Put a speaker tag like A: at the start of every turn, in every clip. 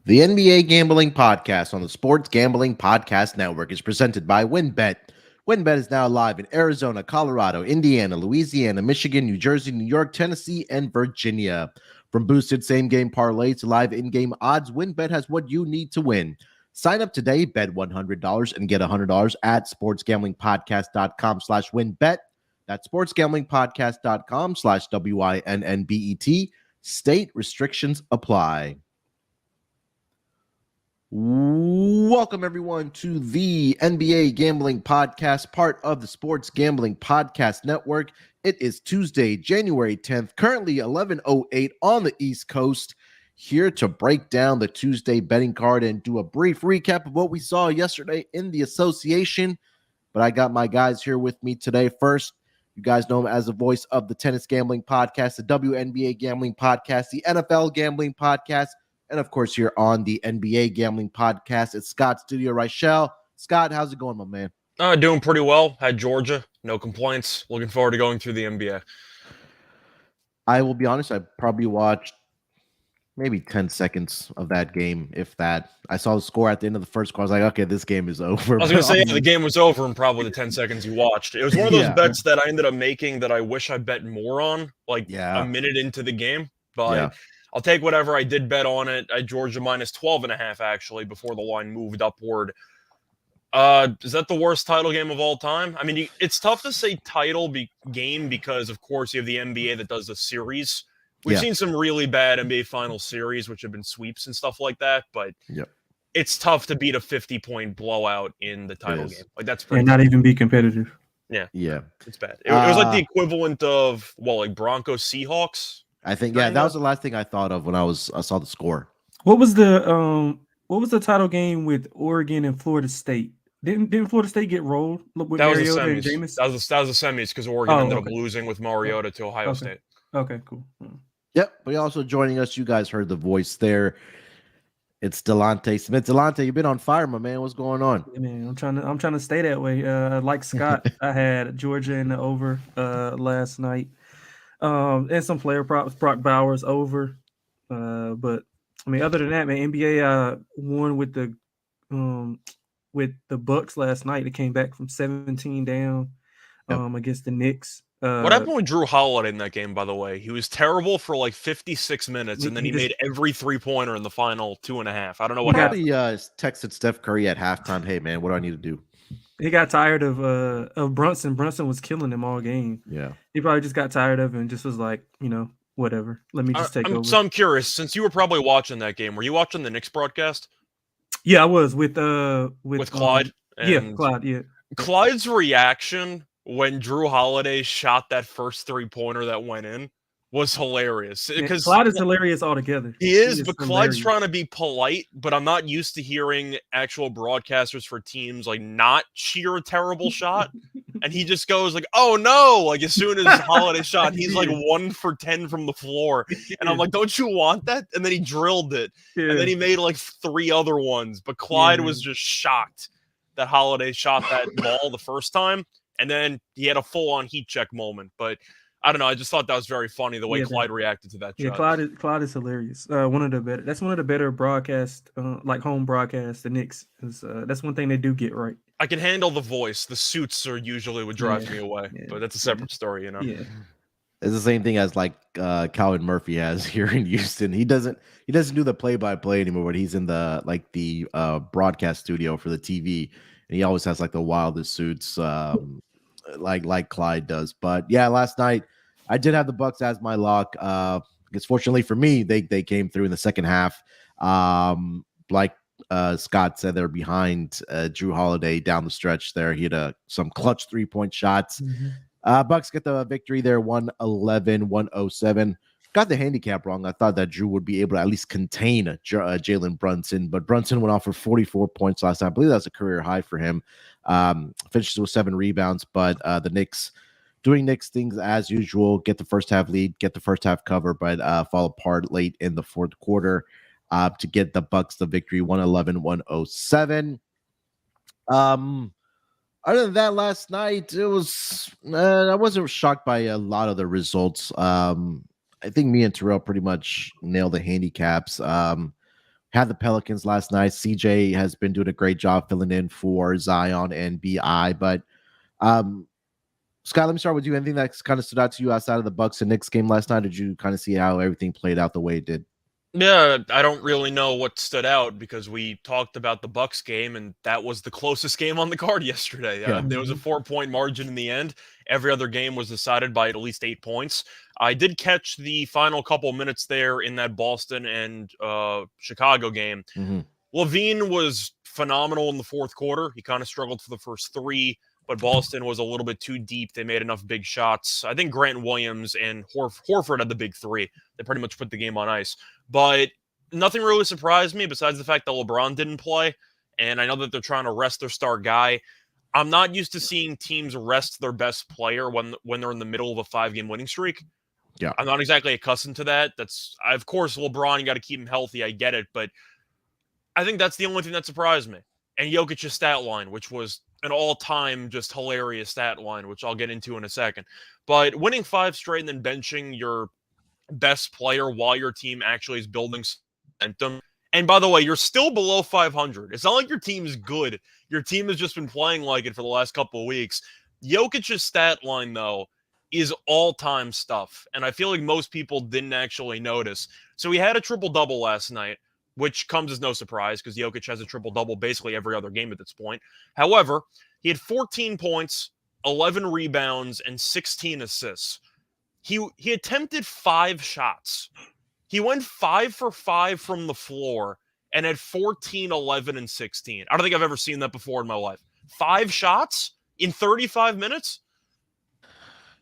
A: The NBA Gambling Podcast on the Sports Gambling Podcast Network is presented by WynnBET. WynnBET is now live in Arizona, Colorado, Indiana, Louisiana, Michigan, New Jersey, New York, Tennessee, and Virginia. From boosted same-game parlays to live in-game odds, WynnBET has what you need to win. Sign up today, bet $100 and get $100 at sportsgamblingpodcast.com/WynnBET. That's sportsgamblingpodcast.com/WYNNBET. State restrictions apply. Welcome, everyone, to the NBA Gambling Podcast, part of the Sports Gambling Podcast Network. It is Tuesday, January 10th, currently 11:08 on the East Coast, here to break down the Tuesday betting card and do a brief recap of what we saw yesterday in the association. But I got my guys here with me today. First, you guys know him as the voice of the Tennis Gambling Podcast, the WNBA Gambling Podcast, the NFL Gambling Podcast, and, of course, here on the NBA Gambling Podcast, it's Scott Studio Reichel. Scott, how's it going, my man?
B: Doing pretty well. Had Georgia. No complaints. Looking forward to going through the NBA.
A: I will be honest, I probably watched maybe 10 seconds of that game, if that. I saw the score at the end of the first quarter. I was like, okay, this game is over.
B: I was going to say, the game was over in probably the 10 seconds you watched. It was one of those bets that I ended up making that I wish I bet more on, a minute into the game. But I'll take whatever. I did bet on it. I Georgia minus 12.5, actually, before the line moved upward. Is that the worst title game of all time? I mean, it's tough to say game because, of course, you have the NBA that does the series. We've seen some really bad NBA final series, which have been sweeps and stuff like that, but it's tough to beat a 50-point blowout in the title game. That's pretty
C: not even be competitive.
A: Yeah.
B: It's bad. It was like the equivalent of, Broncos Seahawks?
A: I think, that was the last thing I thought of when I saw the score.
C: What was the title game with Oregon and Florida State? Didn't Florida State get rolled with Mariota and Jameis?
B: That was the semis because Oregon ended up losing with Mariota to Ohio State.
C: Okay, cool.
A: Yep, but also joining us, you guys heard the voice there. It's Delonte Smith. Delonte, you've been on fire, my man. What's going on?
C: Yeah, man, I'm trying to stay that way. Like Scott, I had Georgia in the over last night. And some player props, Brock Bowers over. But I mean, other than that, man, NBA won with the Bucks last night. It came back from 17 down against the Knicks.
B: What happened with Jrue Holiday in that game, by the way? He was terrible for 56 minutes, and then he made every three-pointer in the final 2.5. I don't know what happened.
A: He texted Steph Curry at halftime, hey, man, what do I need to do?
C: He got tired of Brunson. Brunson was killing him all game.
A: Yeah.
C: He probably just got tired of it and just was like, whatever. Let me just take over.
B: So I'm curious, since you were probably watching that game, were you watching the Knicks broadcast?
C: Yeah, I was with
B: Clyde.
C: Clyde. Yeah.
B: Clyde's reaction when Jrue Holiday shot that first three-pointer that went in was hilarious. Because
C: Clyde is hilarious altogether.
B: He is, but Clyde's trying to be polite, but I'm not used to hearing actual broadcasters for teams not cheer a terrible shot. And he just goes oh no, as soon as Holiday shot, he's 1 for 10 from the floor. And I'm like, don't you want that? And then he drilled it. Yeah. And then he made 3 other ones. But Clyde was just shocked that Holiday shot that ball the first time. And then he had a full-on heat check moment. But I don't know. I just thought that was very funny the way Clyde reacted to that.
C: Yeah, Clyde is hilarious. That's one of the better broadcast, home broadcasts. The Knicks, that's one thing they do get right.
B: I can handle the voice. The suits are usually what drives me away, but that's a separate story,
C: Yeah,
A: it's the same thing as Calvin Murphy has here in Houston. He doesn't do the play-by-play anymore, but he's in the broadcast studio for the TV, and he always has the wildest suits. Like Clyde does. But yeah, last night I did have the Bucks as my lock. Because fortunately for me, they came through in the second half. Scott said, they're behind Jrue Holiday down the stretch there. He had some clutch 3-point shots. Mm-hmm. Bucks get the victory there, 111-107. Got the handicap wrong. I thought that Jrue would be able to at least contain Jalen Brunson, but Brunson went off for 44 points last night. I believe that's a career high for him. Finishes with 7 rebounds, but the Knicks doing Knicks things as usual, get the first half lead, get the first half cover, but fall apart late in the fourth quarter to get the Bucks the victory, 111-107. Other than that, last night, it was I wasn't shocked by a lot of the results. I think me and Terrell pretty much nailed the handicaps. had the Pelicans last night. CJ has been doing a great job filling in for Zion and BI. But Scott, let me start with you. Anything that's kind of stood out to you outside of the Bucks and Knicks game last night? Did you kind of see how everything played out the way it did?
B: Yeah, I don't really know what stood out because we talked about the Bucks game, and that was the closest game on the card yesterday. There was a 4-point margin in the end. Every other game was decided by at least 8 points. I did catch the final couple minutes there in that Boston and Chicago game. LaVine was phenomenal in the fourth quarter. He kind of struggled for the first 3, but Boston was a little bit too deep. They made enough big shots. I think Grant Williams and Horford had the big 3. They pretty much put the game on ice. But nothing really surprised me besides the fact that LeBron didn't play. And I know that they're trying to rest their star guy. I'm not used to seeing teams rest their best player when they're in the middle of a 5-game winning streak.
A: Yeah,
B: I'm not exactly accustomed to that. Of course, LeBron, you got to keep him healthy. I get it. But I think that's the only thing that surprised me. And Jokic's stat line, which was an all-time just hilarious stat line, which I'll get into in a second. But winning 5 straight and then benching your best player while your team actually is building momentum. And by the way, you're still below 500. It's not like your team is good. Your team has just been playing like it for the last couple of weeks. Jokic's stat line, though, is all-time stuff. And I feel like most people didn't actually notice. So he had a triple-double last night, which comes as no surprise because Jokic has a triple-double basically every other game at this point. However, he had 14 points, 11 rebounds, and 16 assists. He attempted 5 shots. He went 5 for 5 from the floor and had 14, 11, and 16. I don't think I've ever seen that before in my life. 5 shots in 35 minutes?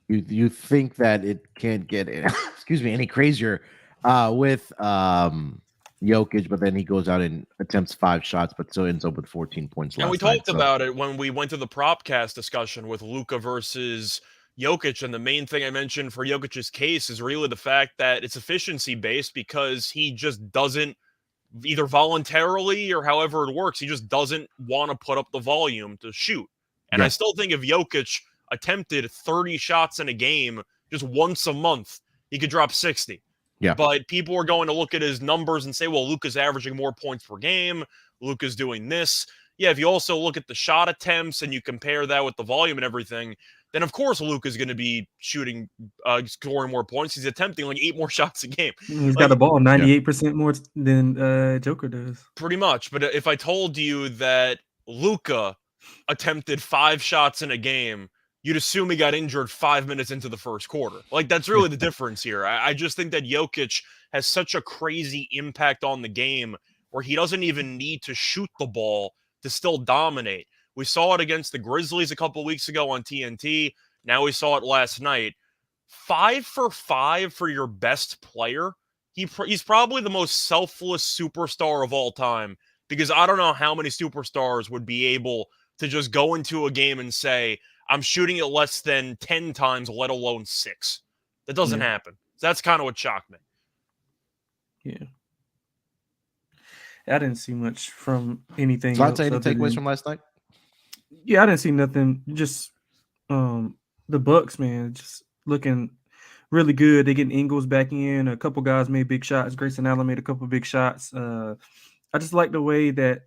A: You think that it can't get any crazier with Jokic, but then he goes out and attempts 5 shots, but still ends up with 14 points.
B: And we talked about it when we went to the propcast discussion with Luka versus Jokic, and the main thing I mentioned for Jokic's case is really the fact that it's efficiency based because he just doesn't, either voluntarily or however it works, he just doesn't want to put up the volume to shoot. And I still think if Jokic attempted 30 shots in a game just once a month, he could drop 60.
A: Yeah.
B: But people are going to look at his numbers and say, well, Luka's averaging more points per game. Luka's doing this. Yeah, if you also look at the shot attempts and you compare that with the volume and everything, then of course Luka's going to be shooting, scoring more points. He's attempting like 8 more shots a game.
C: He's got the ball 98% more than Joker does.
B: Pretty much. But if I told you that Luka attempted 5 shots in a game, you'd assume he got injured 5 minutes into the first quarter. Like, that's really the difference here. I just think that Jokic has such a crazy impact on the game where he doesn't even need to shoot the ball to still dominate. We saw it against the Grizzlies a couple weeks ago on TNT. Now we saw it last night. 5 for 5 for your best player. He's probably the most selfless superstar of all time because I don't know how many superstars would be able to just go into a game and say, I'm shooting it less than 10 times, let alone 6. That doesn't happen. That's kind of what shocked me.
C: Yeah. I didn't see much from anything.
A: Delonte, any takeaways from last night?
C: Yeah, I didn't see nothing. Just the Bucks, man, just looking really good. They getting Ingles back in. A couple guys made big shots. Grayson Allen made a couple big shots. I just like the way that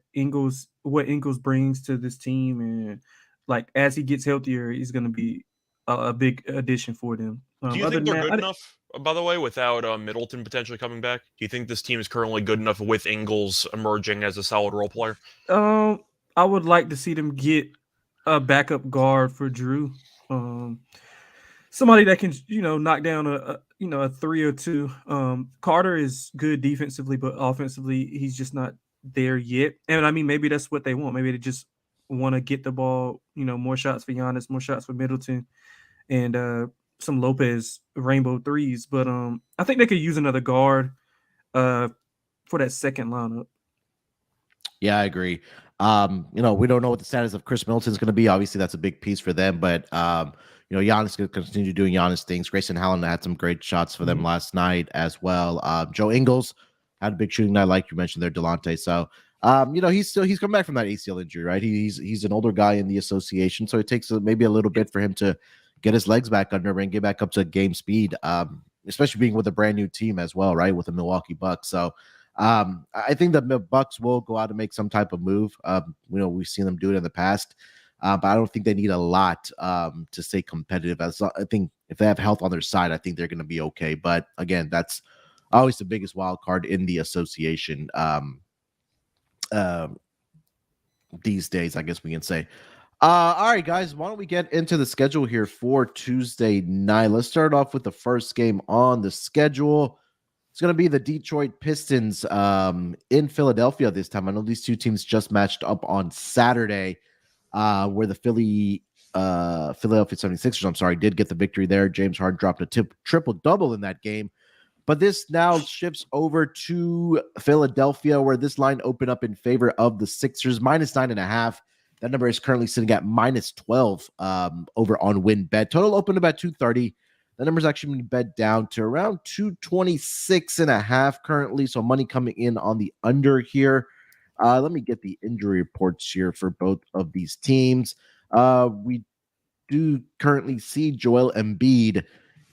C: what Ingles brings to this team, and like as he gets healthier, he's going to be a big addition for them.
B: Do you think they're good enough, by the way, without Middleton potentially coming back? Do you think this team is currently good enough with Ingles emerging as a solid role player?
C: I would like to see them get a backup guard for Jrue. Somebody that can, knock down a 3 or 2. Carter is good defensively, but offensively, he's just not there yet. And I mean, maybe that's what they want. Maybe they just want to get the ball, more shots for Giannis, more shots for Middleton, and some Lopez rainbow threes. But I think they could use another guard for that second lineup.
A: Yeah, I agree. We don't know what the status of Chris Middleton is going to be. Obviously, that's a big piece for them, but Giannis could continue doing Giannis things. Grayson Allen had some great shots for them last night as well. Joe Ingles had a big shooting night, like you mentioned there, Delonte. So, he's come back from that ACL injury, right? He's an older guy in the association, so it takes maybe a little bit for him to get his legs back under him and get back up to game speed, especially being with a brand new team as well, right, with the Milwaukee Bucks. So, I think the Bucks will go out and make some type of move. We've seen them do it in the past, but I don't think they need a lot to stay competitive. I think if they have health on their side, I think they're going to be okay. But again, that's always the biggest wild card in the association these days, I guess we can say. All right, guys, why don't we get into the schedule here for Tuesday night? Let's start off with the first game on the schedule. It's going to be the Detroit Pistons in Philadelphia this time. I know these two teams just matched up on Saturday, where the Philadelphia 76ers, did get the victory there. James Harden dropped a triple-double in that game. But this now shifts over to Philadelphia, where this line opened up in favor of the Sixers, -9.5. That number is currently sitting at -12 over on WinBet. Total opened about 230. The number's actually been bet down to around 226.5 currently. So money coming in on the under here. Let me get the injury reports here for both of these teams. We do currently see Joel Embiid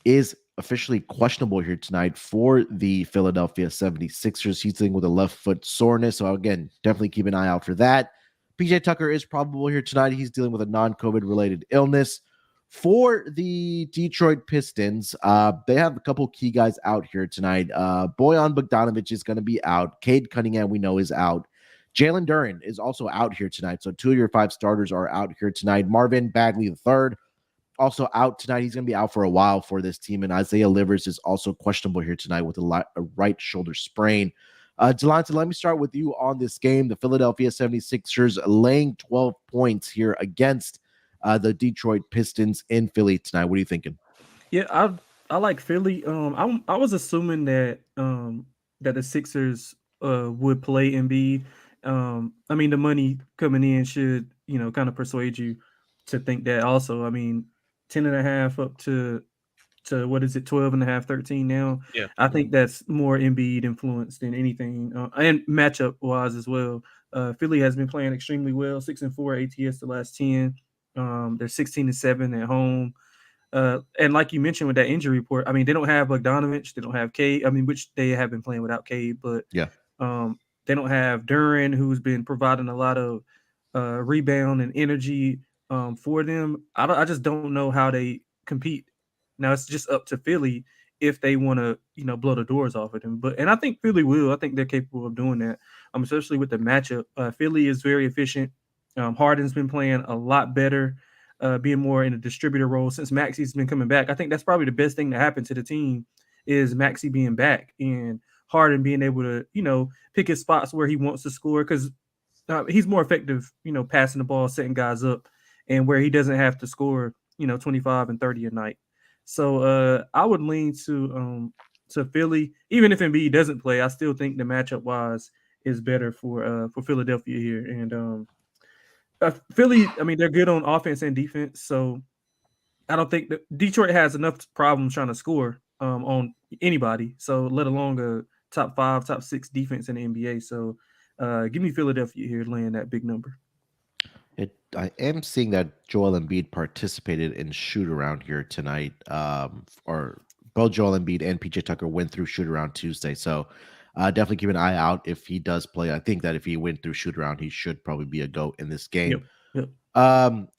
A: is officially questionable here tonight for the Philadelphia 76ers. He's dealing with a left foot soreness. So again, definitely keep an eye out for that. PJ Tucker is probable here tonight. He's dealing with a non-COVID related illness. For the Detroit Pistons, they have a couple key guys out here tonight. Bojan Bogdanovic is going to be out. Cade Cunningham, we know, is out. Jalen Duren is also out here tonight. So 2 of your 5 starters are out here tonight. Marvin Bagley III also out tonight. He's going to be out for a while for this team. And Isaiah Livers is also questionable here tonight with a right shoulder sprain. Delonte, let me start with you on this game. The Philadelphia 76ers laying 12 points here against the Detroit Pistons in Philly tonight. What are you thinking?
C: Yeah, I like Philly. I was assuming that that the Sixers would play Embiid. I mean, the money coming in should, kind of persuade you to think that also. I mean, 10.5 up to what is it, 12.5, 13 now?
B: Yeah.
C: I think that's more Embiid influence than anything, and matchup wise as well. Philly has been playing extremely well, 6-4 ATS the last 10. They're 16-7 at home. And like you mentioned with that injury report, I mean, they don't have Bogdanovic, they don't have Cade, which they have been playing without Cade, but they don't have Duren, who's been providing a lot of rebound and energy for them. I just don't know how they compete. Now it's just up to Philly if they want to, blow the doors off of them. And I think Philly will. I think they're capable of doing that, especially with the matchup. Philly is very efficient. Harden's been playing a lot better, being more in a distributor role since Maxi's been coming back. I think that's probably the best thing that happened to the team is Maxi being back and Harden being able to, pick his spots where he wants to score because he's more effective, passing the ball, setting guys up, and where he doesn't have to score, 25 and 30 a night. So I would lean to Philly. Even if Embiid doesn't play, I still think the matchup wise is better for Philadelphia here. And Philly, they're good on offense and defense, so I don't think that Detroit has enough problems trying to score on anybody. So let alone a top 5, top 6 defense in the NBA. So give me Philadelphia here laying that big number.
A: I am seeing that Joel Embiid participated in shoot around here tonight. Or both Joel Embiid and PJ Tucker went through shoot around Tuesday. So definitely keep an eye out if he does play. I think that if he went through shoot around, he should probably be a go in this game.
C: Yep.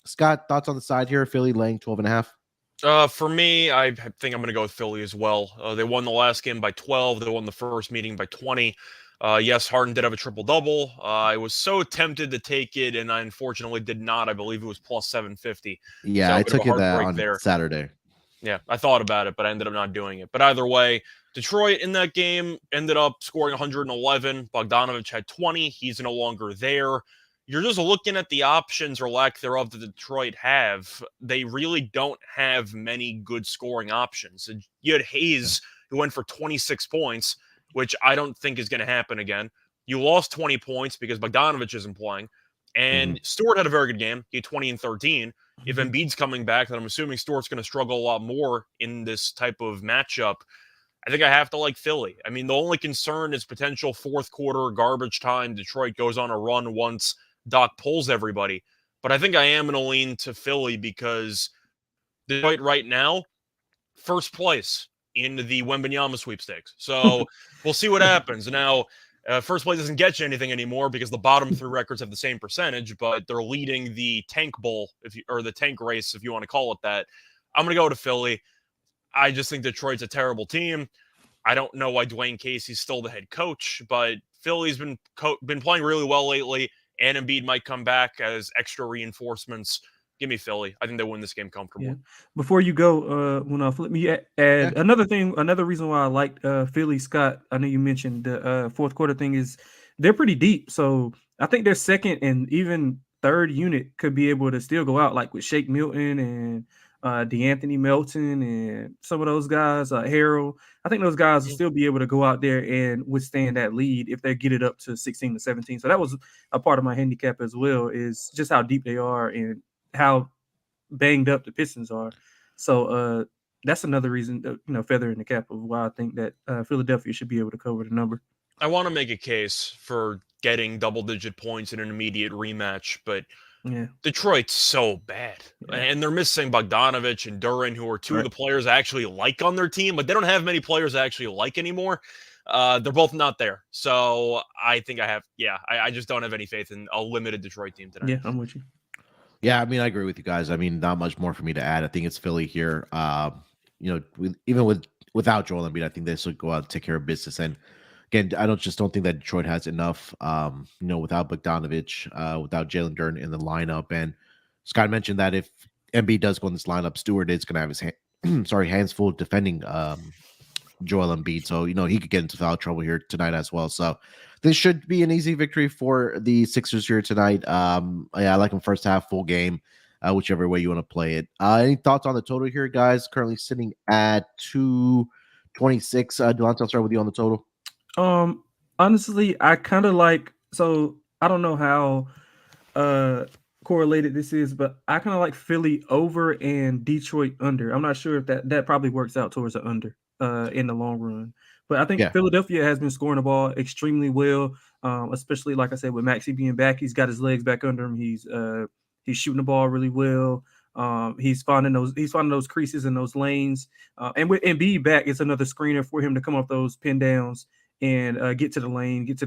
A: Scott, thoughts on the side here? Philly laying 12.5.
B: For me, I think I'm going to go with Philly as well. They won the last game by 12. They won the first meeting by 20. Yes, Harden did have a triple-double. I was so tempted to take it, and I unfortunately did not. I believe it was plus 750.
A: Yeah,
B: so
A: I took it on
B: there.
A: Saturday.
B: Yeah, I thought about it, but I ended up not doing it. But either way, Detroit in that game ended up scoring 111. Bogdanovic had 20. He's no longer there. You're just looking at the options or lack thereof that Detroit have. They really don't have many good scoring options. You had Hayes, who went for 26 points, which I don't think is going to happen again. You lost 20 points because Bogdanovic isn't playing. And Stewart had a very good game. He had 20 and 13. If Embiid's coming back, then I'm assuming Stewart's going to struggle a lot more in this type of matchup. I think I have to like Philly. The only concern is potential fourth quarter garbage time. Detroit goes on a run once Doc pulls everybody. But I think I am going to lean to Philly because Detroit right now, first place in the Wembanyama sweepstakes. So we'll see what happens. Now, First place doesn't get you anything anymore because the bottom 3 records have the same percentage, but they're leading the tank bowl, or the tank race, if you want to call it that. I'm going to go to Philly. I just think Detroit's a terrible team. I don't know why Dwayne Casey's still the head coach, but Philly's been playing really well lately, and Embiid might come back as extra reinforcements. Give me Philly. I think they win this game comfortably.
C: Yeah. Before you go, Munaf, let me add another reason why I like Philly, Scott. I know you mentioned the fourth quarter thing is they're pretty deep. So I think their second and even third unit could be able to still go out, like with Shake Milton and DeAnthony Melton and some of those guys, Harrell. I think those guys will still be able to go out there and withstand that lead if they get it up to 16 to 17. So that was a part of my handicap as well, is just how deep they are and how banged up the Pistons are. So that's another reason, feather in the cap of why I think that Philadelphia should be able to cover the number.
B: I want to make a case for getting double-digit points in an immediate rematch, but Detroit's so bad. Yeah. And they're missing Bogdanovich and Duran, who are two of the players I actually like on their team, but they don't have many players I actually like anymore. They're both not there. So I think I just don't have any faith in a limited Detroit team tonight.
C: Yeah, I'm with you.
A: Yeah, I mean, I agree with you guys. I mean, not much more for me to add. I think it's Philly here. Even without Joel Embiid, I think they should go out and take care of business. And again, I don't think that Detroit has enough. Without Bogdanovich, without Jalen Duren in the lineup. And Scott mentioned that if Embiid does go in this lineup, Stewart is going to have his hands full defending Joel Embiid. So he could get into foul trouble here tonight as well. So this should be an easy victory for the Sixers here tonight. I like them first half, full game, whichever way you want to play it. Any thoughts on the total here, guys? Currently sitting at 226. Delonte, I'll start with you on the total.
C: Honestly, I kind of like. So I don't know how correlated this is, but I kind of like Philly over and Detroit under. I'm not sure if that probably works out towards the under in the long run. But I think Philadelphia has been scoring the ball extremely well, especially, like I said, with Maxey being back. He's got his legs back under him. He's shooting the ball really well. He's finding those creases and those lanes. And with Embiid back, it's another screener for him to come off those pin downs and get to the lane, get to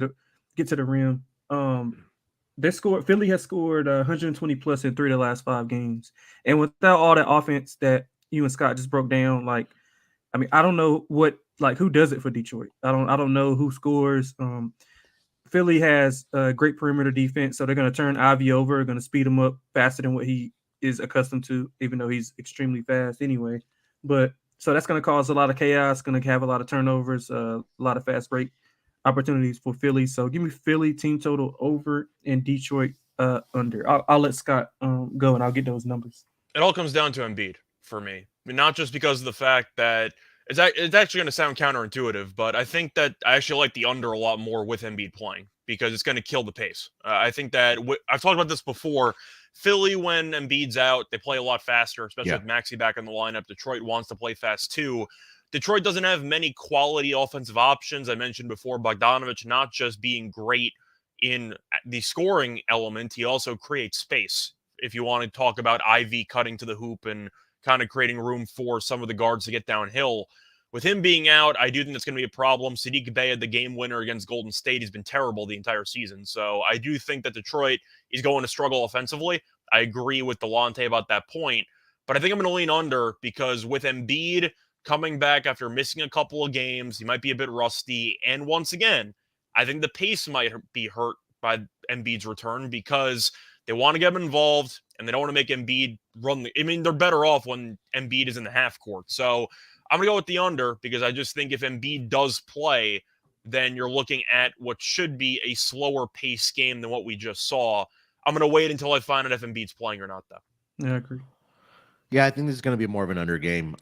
C: the rim. Philly has scored 120 plus in 3 of the last 5 games, and without all that offense that you and Scott just broke down, I don't know who does it for Detroit. I don't know who scores. Philly has a great perimeter defense, so they're going to turn Ivy over, going to speed him up faster than what he is accustomed to, even though he's extremely fast anyway. But so that's going to cause a lot of chaos, going to have a lot of turnovers, a lot of fast break opportunities for Philly. So give me Philly team total over and Detroit under. I'll let Scott go, and I'll get those numbers.
B: It all comes down to Embiid for me. I mean, not just because of the fact that it's actually going to sound counterintuitive, but I think that I actually like the under a lot more with Embiid playing because it's going to kill the pace. I think that I've talked about this before. Philly, when Embiid's out, they play a lot faster, especially with Maxey back in the lineup. Detroit wants to play fast too. Detroit doesn't have many quality offensive options. I mentioned before, Bogdanovich not just being great in the scoring element, he also creates space. If you want to talk about Ivy cutting to the hoop and kind of creating room for some of the guards to get downhill. With him being out, I do think that's going to be a problem. Sadiq Bey had the game winner against Golden State. He's been terrible the entire season. So I do think that Detroit is going to struggle offensively. I agree with Delonte about that point. But I think I'm going to lean under because with Embiid coming back after missing a couple of games, he might be a bit rusty. And once again, I think the pace might be hurt by Embiid's return because they want to get him involved and they don't want to make Embiid run. They're better off when Embiid is in the half court. So I'm going to go with the under because I just think if Embiid does play, then you're looking at what should be a slower pace game than what we just saw. I'm going to wait until I find out if Embiid's playing or not, though.
C: Yeah, I agree.
A: Yeah, I think this is going to be more of an under game.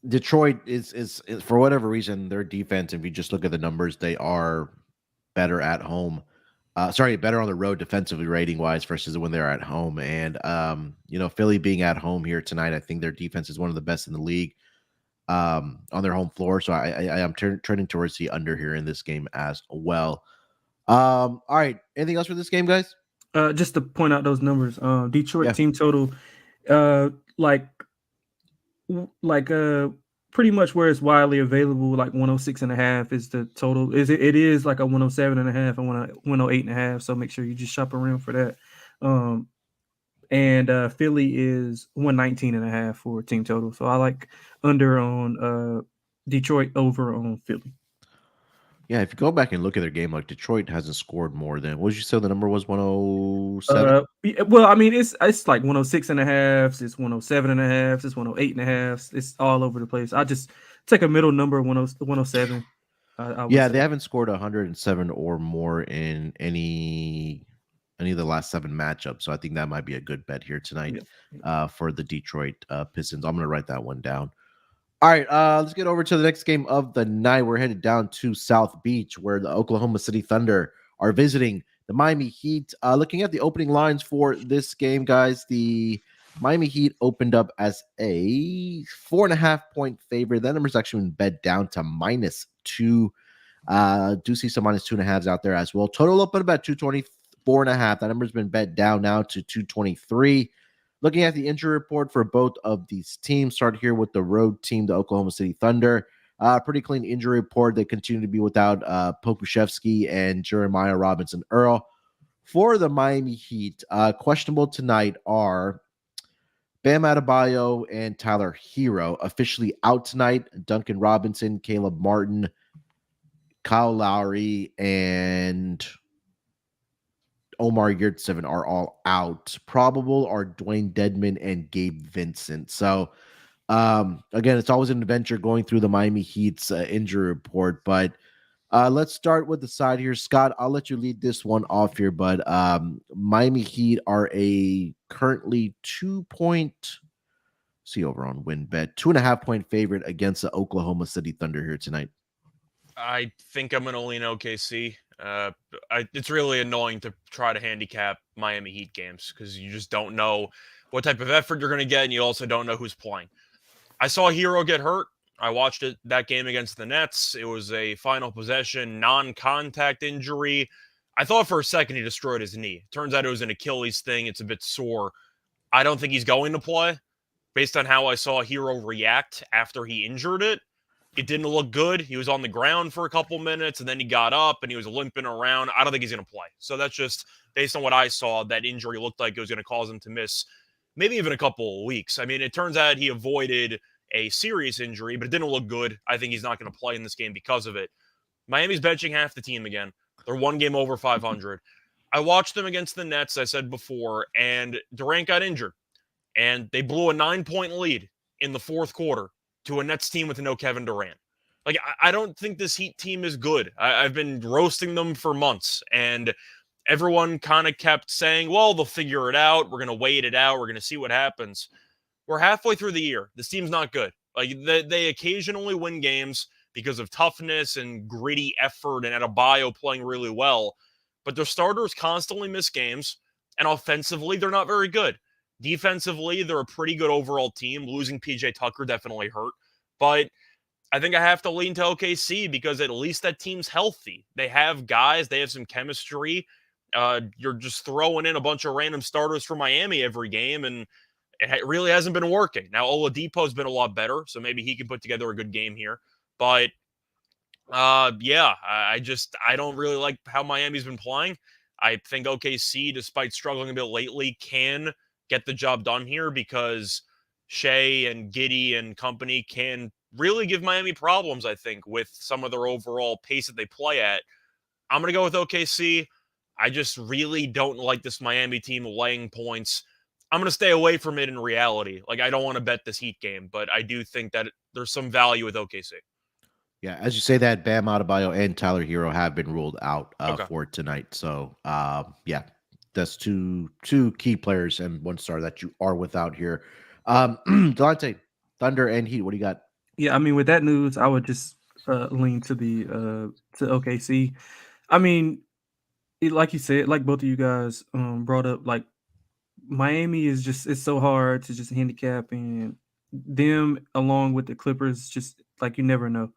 A: Detroit is for whatever reason, their defense, if you just look at the numbers, they are better at home. Better on the road defensively rating wise versus when they're at home. And, Philly being at home here tonight, I think their defense is one of the best in the league on their home floor. So I am turning towards the under here in this game as well. All right. Anything else for this game, guys?
C: Just to point out those numbers, Detroit team total, pretty much where it's widely available. Like 106.5 is the total. It is like a 107.5 and 108.5. So make sure you just shop around for that. And Philly is 119.5 for team total. So I like under on Detroit, over on Philly.
A: Yeah, if you go back and look at their game, like Detroit hasn't scored more than, what did you say the number was? 107?
C: Well, I mean, it's like 106.5, it's 107.5, it's 108.5. It's all over the place. I just take a middle number, 107.
A: Yeah, they haven't scored 107 or more in any of the last 7 matchups. So I think that might be a good bet here tonight for the Detroit Pistons. I'm going to write that one down. All right, let's get over to the next game of the night. We're headed down to South Beach, where the Oklahoma City Thunder are visiting the Miami Heat. Looking at the opening lines for this game, guys, the Miami Heat opened up as a 4.5-point favorite. That number's actually been bet down to -2. Do see some -2.5s out there as well. Total open about 224.5. That number's been bet down now to 223. Looking at the injury report for both of these teams, start here with the road team, the Oklahoma City Thunder. Pretty clean injury report. They continue to be without Pokusevski and Jeremiah Robinson Earl. For the Miami Heat, questionable tonight are Bam Adebayo and Tyler Hero. Officially out tonight, Duncan Robinson, Caleb Martin, Kyle Lowry, and Omar Yurtseven are all out. Probable are Dwayne Dedman and Gabe Vincent. So, again, it's always an adventure going through the Miami Heat's injury report. But let's start with the side here. Scott, I'll let you lead this one off here. But Miami Heat are a currently 2-point, see over on WinBet, 2.5-point favorite against the Oklahoma City Thunder here tonight.
B: I think I'm going to lean OKC. It's really annoying to try to handicap Miami Heat games because you just don't know what type of effort you're going to get, and you also don't know who's playing. I saw Hero get hurt. I watched that game against the Nets. It was a final possession, non-contact injury. I thought for a second he destroyed his knee. Turns out it was an Achilles thing. It's a bit sore. I don't think he's going to play. Based on how I saw Hero react after he injured it, it didn't look good. He was on the ground for a couple minutes, and then he got up, and he was limping around. I don't think he's going to play. So that's just, based on what I saw, that injury looked like it was going to cause him to miss maybe even a couple of weeks. I mean, it turns out he avoided a serious injury, but it didn't look good. I think he's not going to play in this game because of it. Miami's benching half the team again. They're one game over 500. I watched them against the Nets, I said before, and Durant got injured. And they blew a 9-point lead in the fourth quarter to a Nets team with no Kevin Durant. Like, I don't think this Heat team is good. I've been roasting them for months, and everyone kind of kept saying, well, they'll figure it out. We're going to wait it out. We're going to see what happens. We're halfway through the year. This team's not good. Like, they occasionally win games because of toughness and gritty effort and Adebayo playing really well, but their starters constantly miss games, and offensively, they're not very good. Defensively, they're a pretty good overall team. Losing PJ Tucker definitely hurt. But I think I have to lean to OKC because at least that team's healthy. They have guys. They have some chemistry. You're just throwing in a bunch of random starters for Miami every game, and it really hasn't been working. Now, Oladipo's been a lot better, so maybe he can put together a good game here. But, yeah, I don't really like how Miami's been playing. I think OKC, despite struggling a bit lately, can get the job done here because Shea and Giddey and company can really give Miami problems, I think, with some of their overall pace that they play at. I'm going to go with OKC. I just really don't like this Miami team laying points. I'm going to stay away from it in reality. Like, I don't want to bet this Heat game, but I do think that there's some value with OKC.
A: Yeah, as you say that, Bam Adebayo and Tyler Hero have been ruled out for tonight. So, yeah, that's two key players and one star that you are without here. Delonte, Thunder and Heat, what do you got?
C: Yeah, I mean, with that news, I would just lean to the to OKC. I mean, like you said, like both of you guys brought up, like Miami is just, it's so hard to just handicap, and them along with the Clippers, just like you never know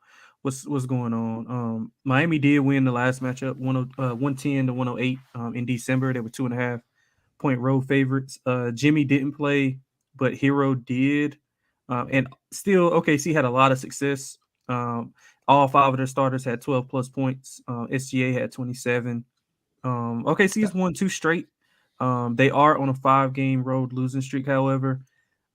C: what's going on. Miami did win the last matchup 110 to 108 in December. They were 2.5-point road favorites. Jimmy didn't play, but Hero did. And still, OKC had a lot of success. All 5 of their starters had 12 plus points. SGA had 27. OKC's won 2 straight. They are on a 5-game road losing streak, however.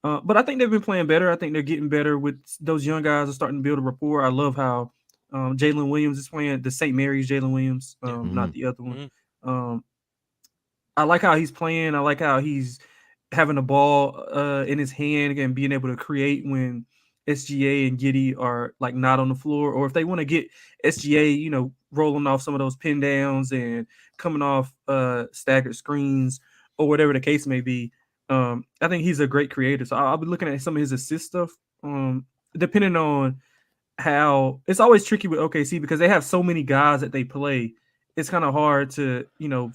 C: But I think they've been playing better. I think they're getting better with those young guys are starting to build a rapport. I love how Jalen Williams is playing, the St. Mary's Jalen Williams, not the other one. I like how he's playing. I like how he's having the ball in his hand and being able to create when SGA and Giddey are like not on the floor, or if they want to get SGA, rolling off some of those pin downs and coming off staggered screens or whatever the case may be. I think he's a great creator. So I'll be looking at some of his assist stuff. Depending on how it's always tricky with OKC because they have so many guys that they play. It's kind of hard to,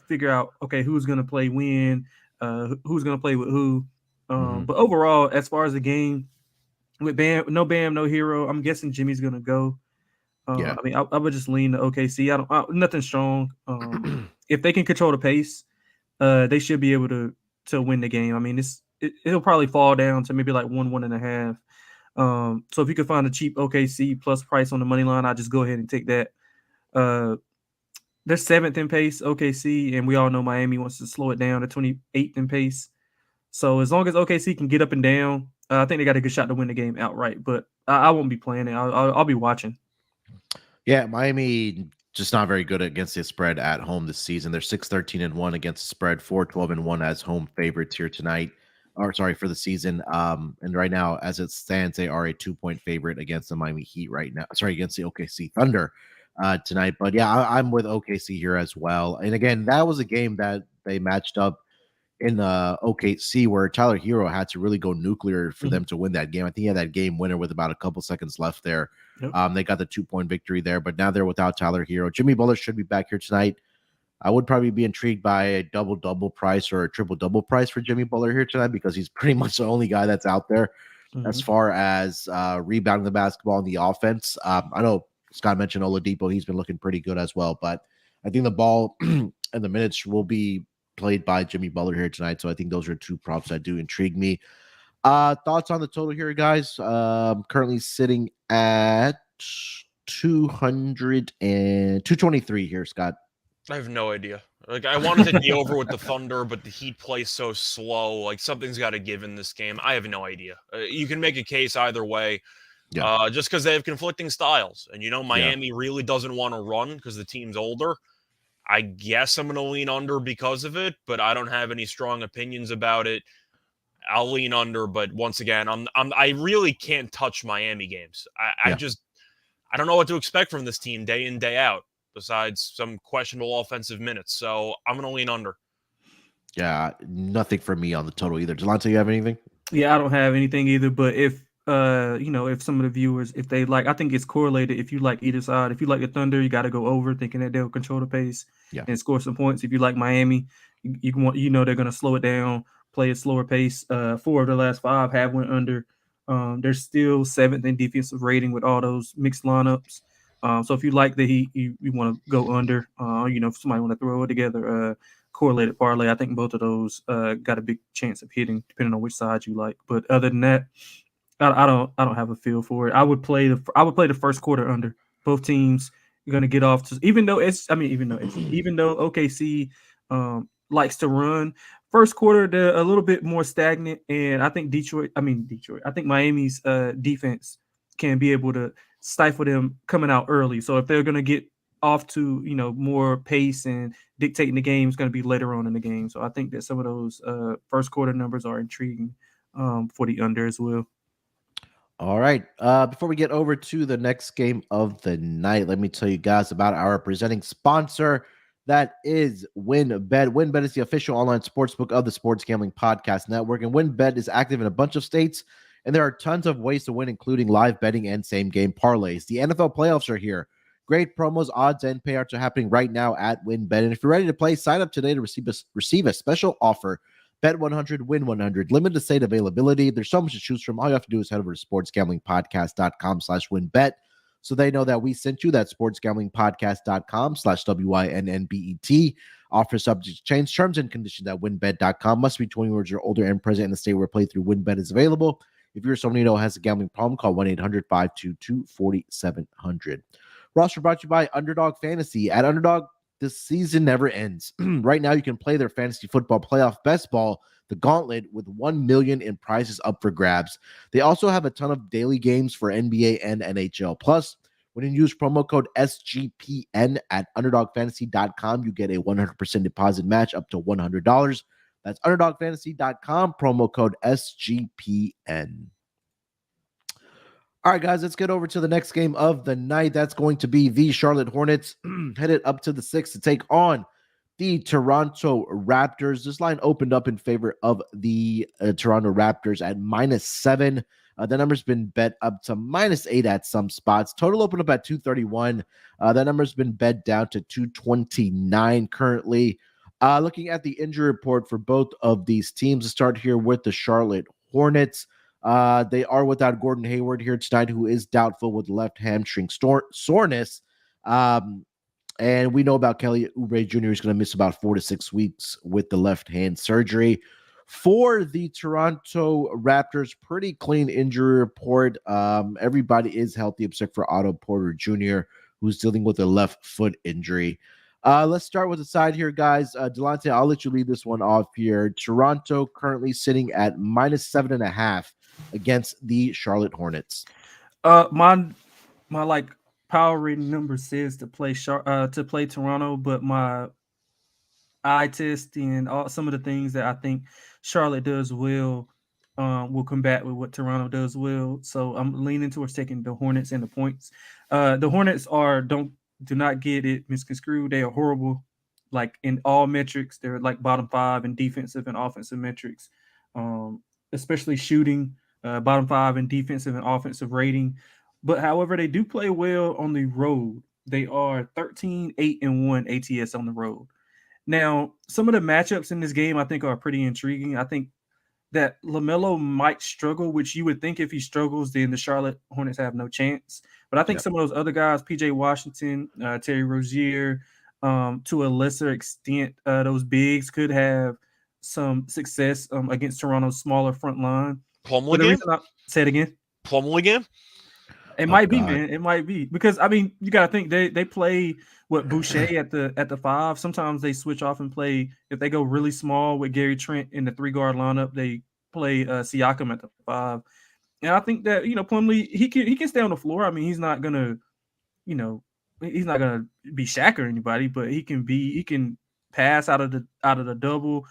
C: figure out, okay, who's going to play when, who's going to play with who. But overall, as far as the game, with Bam, no Hero, I'm guessing Jimmy's going to go. I mean, I would just lean to OKC. Nothing strong. If they can control the pace, they should be able to win the game. I mean, it'll probably fall down to maybe like 1.5. So if you could find a cheap OKC plus price on the money line, I'd just go ahead and take that. They're 7th in pace, OKC, and we all know Miami wants to slow it down to 28th in pace. So as long as OKC can get up and down, I think they got a good shot to win the game outright. But I won't be playing it. I'll be watching.
A: Yeah, Miami just not very good against the spread at home this season. They're 6-13-1 against the spread, 4-12-1 as home favorites here tonight. For the season. And right now, as it stands, they are a 2-point favorite against the Miami Heat right now. Against the OKC Thunder tonight. But yeah, I'm with OKC here as well. And again, that was a game that they matched up in OKC where Tyler Hero had to really go nuclear for them to win that game. I think he had that game winner with about a couple seconds left there. Yep. They got the 2-point victory there, but now they're without Tyler Hero. Jimmy Butler should be back here tonight. I would probably be intrigued by a double-double price or a triple-double price for Jimmy Butler here tonight because he's pretty much the only guy that's out there as far as rebounding the basketball in the offense. I know Scott mentioned Oladipo. He's been looking pretty good as well, but I think the ball and the minutes will be played by Jimmy Butler here tonight. So I think those are 2 props that do intrigue me. Thoughts on the total here, guys? Currently sitting at 223 here, Scott.
B: I have no idea. Like, I wanted to be over with the Thunder, but the Heat play so slow. Like, something's got to give in this game. I have no idea. You can make a case either way, just because they have conflicting styles. And, Miami really doesn't want to run because the team's older. I guess I'm going to lean under because of it, but I don't have any strong opinions about it. I'll lean under, but once again, I really can't touch Miami games. I don't know what to expect from this team day in, day out, besides some questionable offensive minutes. So I'm going to lean under.
A: Yeah, nothing for me on the total either. Delonte, you have anything?
C: Yeah, I don't have anything either, but if some of the viewers, if they like, I think it's correlated. If you like either side, if you like the Thunder, you got to go over thinking that they'll control the pace and score some points. If you like Miami, they're going to slow it down, play a slower pace. 4 of the last 5 have went under. They're still 7th in defensive rating with all those mixed lineups. So if you like the Heat, you want to go under. If somebody want to throw it together, correlated parlay, I think both of those got a big chance of hitting, depending on which side you like. But other than that, I don't have a feel for it. I would play the first quarter under. Both teams are going to get off to, even though OKC likes to run. First quarter, they're a little bit more stagnant, and I think I think Miami's defense can be able to stifle them coming out early. So if they're going to get off to more pace and dictating the game, it's going to be later on in the game. So I think that some of those first quarter numbers are intriguing for the under as well.
A: All right. Before we get over to the next game of the night, let me tell you guys about our presenting sponsor. That is WynnBET. WynnBET is the official online sportsbook of the Sports Gambling Podcast Network, and WynnBET is active in a bunch of states, and there are tons of ways to win, including live betting and same-game parlays. The NFL playoffs are here. Great promos, odds, and payouts are happening right now at WynnBET, and if you're ready to play, sign up today to receive a special offer. Bet 100, win 100. Limited state availability. There's so much to choose from. All you have to do is head over to sportsgamblingpodcast.com/WynnBET. So they know that we sent you. That sportsgamblingpodcast.com/WYNNBET. Offer subject to change. Terms and conditions at WynnBET.com. Must be 20 years or older and present in the state where playthrough WynnBET is available. If you're somebody you know has a gambling problem, call 1-800-522-4700. Roster brought to you by Underdog Fantasy. At Underdog, this season never ends. Right now, you can play their fantasy football playoff best ball, the Gauntlet, with $1 million in prizes up for grabs. They also have a ton of daily games for NBA and NHL. Plus, when you use promo code SGPN at UnderdogFantasy.com, you get a 100% deposit match up to $100. That's UnderdogFantasy.com, promo code SGPN. All right, guys, let's get over to the next game of the night. That's going to be the Charlotte Hornets headed up to the 6 to take on the Toronto Raptors. This line opened up in favor of the Toronto Raptors at -7. The number's been bet up to -8 at some spots. Total opened up at 231. That number's been bet down to 229 currently. Looking at the injury report for both of these teams, let's start here with the Charlotte Hornets. They are without Gordon Hayward here tonight, who is doubtful with left hamstring soreness. And we know about Kelly Oubre Jr. is going to miss about 4 to 6 weeks with the left hand surgery. For the Toronto Raptors, pretty clean injury report. Everybody is healthy except for Otto Porter Jr., who's dealing with a left foot injury. Let's start with the side here, guys. Delonte, I'll let you lead this one off here. Toronto currently sitting at -7.5 against the Charlotte Hornets.
C: My like power rating number says to play Toronto, but my eye test and some of the things that I think Charlotte does well will combat with what Toronto does well. So I'm leaning towards taking the Hornets and the points. The Hornets do not get it misconstrued. They are horrible, like in all metrics. They're like bottom 5 in defensive and offensive metrics, especially shooting, bottom 5 in defensive and offensive rating. But however, they do play well on the road. They are 13-8-1 ATS on the road. Now, some of the matchups in this game I think are pretty intriguing. I think that LaMelo might struggle, which you would think if he struggles, then the Charlotte Hornets have no chance. But I think some of those other guys, PJ Washington, Terry Rozier, to a lesser extent, those bigs could have some success against Toronto's smaller front line.
B: Plumlee game?
C: Say it again.
B: Plumlee game?
C: It might be, man. It might be. Because, I mean, you got to think they play Boucher at the 5. Sometimes they switch off and play. If they go really small with Gary Trent in the 3-guard lineup, they play Siakam at the 5. And I think that, Plumlee, he can stay on the floor. I mean, he's not going to, he's not going to be Shaq or anybody, but he can pass out of the double.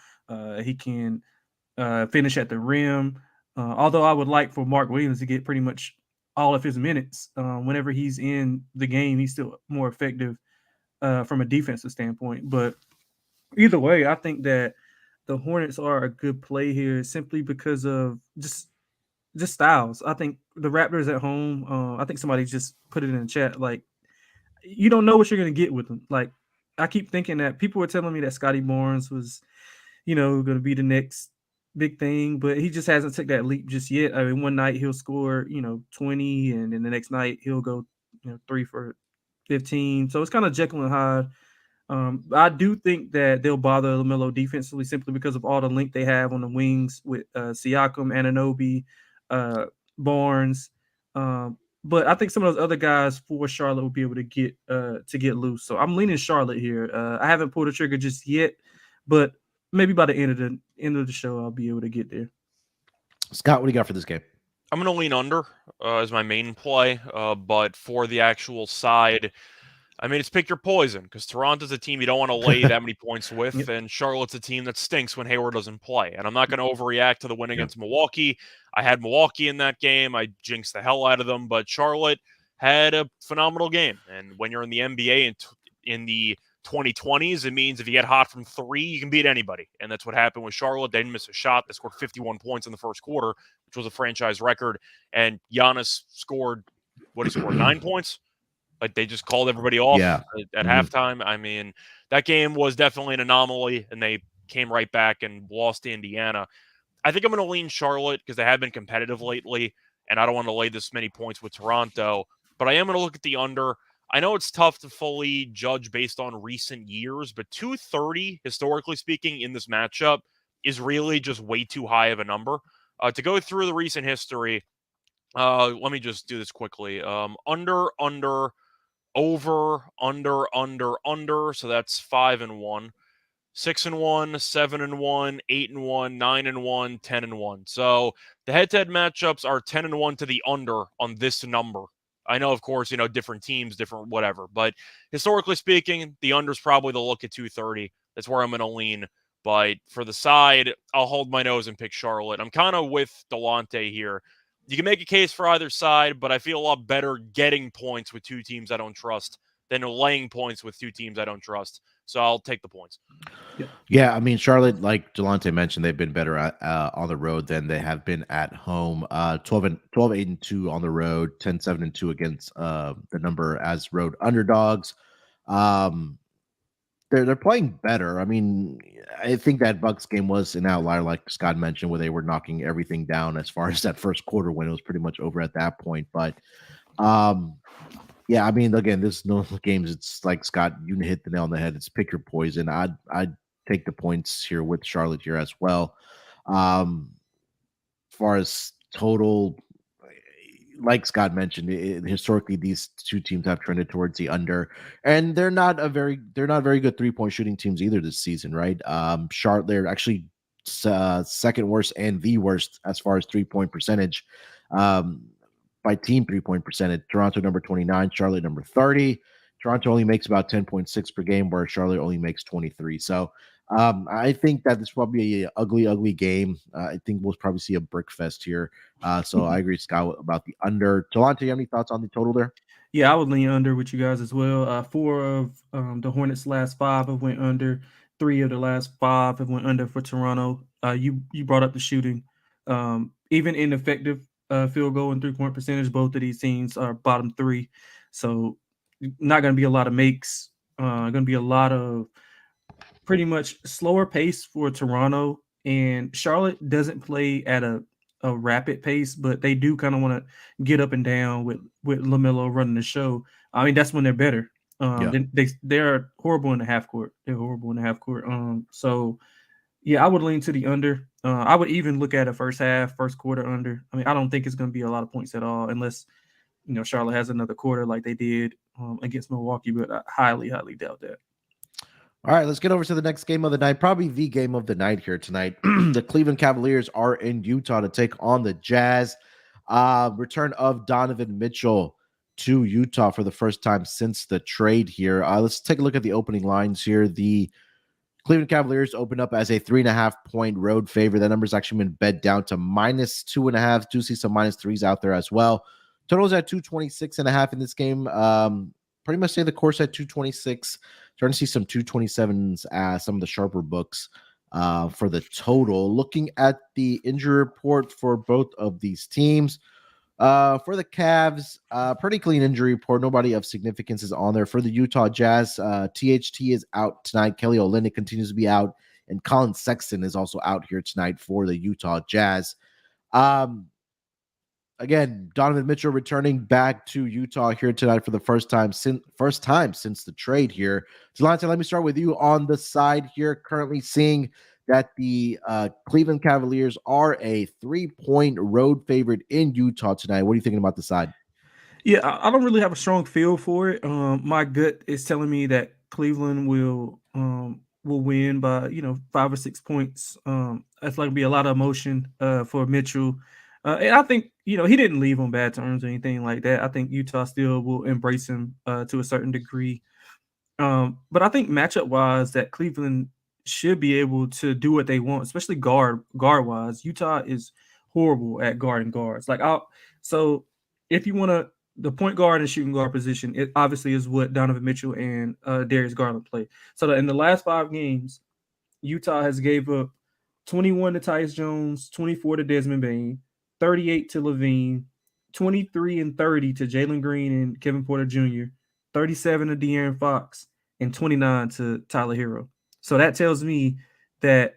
C: He can finish at the rim. Although I would like for Mark Williams to get pretty much all of his minutes. Whenever he's in the game, he's still more effective from a defensive standpoint. But either way, I think that the Hornets are a good play here simply because of just styles. I think the Raptors at home, I think somebody just put it in the chat, like, you don't know what you're going to get with them. Like, I keep thinking that people were telling me that Scotty Barnes was, going to be the next big thing, but he just hasn't took that leap just yet. I mean, one night he'll score, 20, and then the next night he'll go, 3 for 15. So it's kind of Jekyll and Hyde. I do think that they'll bother LaMelo defensively simply because of all the length they have on the wings with Siakam, Anunoby, Barnes. But I think some of those other guys for Charlotte will be able to get loose. So I'm leaning Charlotte here. I haven't pulled the trigger just yet, but maybe by the end of the show, I'll be able to get there.
A: Scott, what do you got for this game?
B: I'm going to lean under as my main play, but for the actual side, I mean, it's pick your poison because Toronto's a team you don't want to lay that many points with, and Charlotte's a team that stinks when Hayward doesn't play. And I'm not going to overreact to the win against Milwaukee. I had Milwaukee in that game. I jinxed the hell out of them, but Charlotte had a phenomenal game. And when you're in the NBA in the 2020s, it means if you get hot from 3, you can beat anybody. And that's what happened with Charlotte. They didn't miss a shot. They scored 51 points in the first quarter, which was a franchise record. And Giannis scored, 9 points? Like, they just called everybody off at halftime. I mean, that game was definitely an anomaly, and they came right back and lost to Indiana. I think I'm going to lean Charlotte because they have been competitive lately, and I don't want to lay this many points with Toronto. But I am going to look at the under. I know it's tough to fully judge based on recent years, but 230, historically speaking, in this matchup is really just way too high of a number. To go through the recent history, let me just do this quickly. Under, over, under. So that's 5-1. 6-1, 7-1, 8-1, 9-1, 10-1. So the head-to-head matchups are 10-1 to the under on this number. I know, of course, different teams, different whatever, but historically speaking, the under's probably the look at 230. That's where I'm going to lean. But for the side, I'll hold my nose and pick Charlotte. I'm kind of with Delonte here. You can make a case for either side, but I feel a lot better getting points with two teams I don't trust than laying points with two teams I don't trust. So I'll take the points.
A: Yeah, I mean, Charlotte, like Delonte mentioned, they've been better on the road than they have been at home. 12-8-2 on the road, 10-7-2 against the number as road underdogs. They're playing better. I mean, I think that Bucks game was an outlier, like Scott mentioned, where they were knocking everything down as far as that first quarter when it was pretty much over at that point. But yeah, I mean, again, this is no games. It's like Scott, you hit the nail on the head. It's pick your poison. I'd take the points here with Charlotte here as well. As far as total, like Scott mentioned, historically these two teams have trended towards the under, and they're not very good 3-point shooting teams either this season, right? Charlotte, they're actually second worst and the worst as far as 3-point percentage. By team 3-point percentage, Toronto number 29, Charlotte number 30. Toronto only makes about 10.6 per game, where Charlotte only makes 23. So I think that this will probably an ugly game. I think we'll probably see a brick fest here. So I agree, Scott, about the under. Delonte, you have any thoughts on the total there?
C: Yeah, I would lean under with you guys as well. 4 of the Hornets' last 5 have went under. 3 of the last 5 have went under for Toronto. You brought up the shooting. Even ineffective field goal and 3-point percentage, both of these teams are bottom 3. So not going to be a lot of makes. Going to be a lot of pretty much slower pace for Toronto. And Charlotte doesn't play at a rapid pace, but they do kind of want to get up and down with LaMelo running the show. I mean, that's when they're better. They're horrible in the half court. So yeah, I would lean to the under. I would even look at a first quarter under. I mean, I don't think it's going to be a lot of points at all, unless Charlotte has another quarter like they did against Milwaukee, but I highly doubt that.
A: All right, let's get over to the next game of the night, probably the game of the night here tonight. The Cleveland Cavaliers are in Utah to take on the Jazz. Return of Donovan Mitchell to Utah for the first time since the trade here. Let's take a look at the opening lines here. The Cleveland Cavaliers opened up as a 3.5-point road favorite. That number's actually been bet down to -2.5. Do see some -3s out there as well. Totals at 226.5 in this game. Pretty much stay the course at 226. Starting to see some 227s as some of the sharper books for the total. Looking at the injury report for both of these teams. For the Cavs, pretty clean injury report. Nobody of significance is on there. For the Utah Jazz, THT is out tonight. Kelly Olynyk continues to be out. And Colin Sexton is also out here tonight for the Utah Jazz. Again, Donovan Mitchell returning back to Utah here tonight for the first time since the trade here. Delonte, let me start with you on the side here. Currently seeing that the Cleveland Cavaliers are a 3-point road favorite in Utah tonight. What are you thinking about the side?
C: Yeah, I don't really have a strong feel for it. My gut is telling me that Cleveland will win by 5 or 6 points. That's like be a lot of emotion for Mitchell. And I think, he didn't leave on bad terms or anything like that. I think Utah still will embrace him to a certain degree. But I think matchup-wise that Cleveland should be able to do what they want, especially guard-wise. Utah is horrible at guarding guards. So if you want the point guard and shooting guard position, it obviously is what Donovan Mitchell and Darius Garland play. So in the last 5 games, Utah has gave up 21 to Tyus Jones, 24 to Desmond Bane, 38 to Levine, 23 and 30 to Jalen Green and Kevin Porter Jr., 37 to De'Aaron Fox, and 29 to Tyler Hero. So that tells me that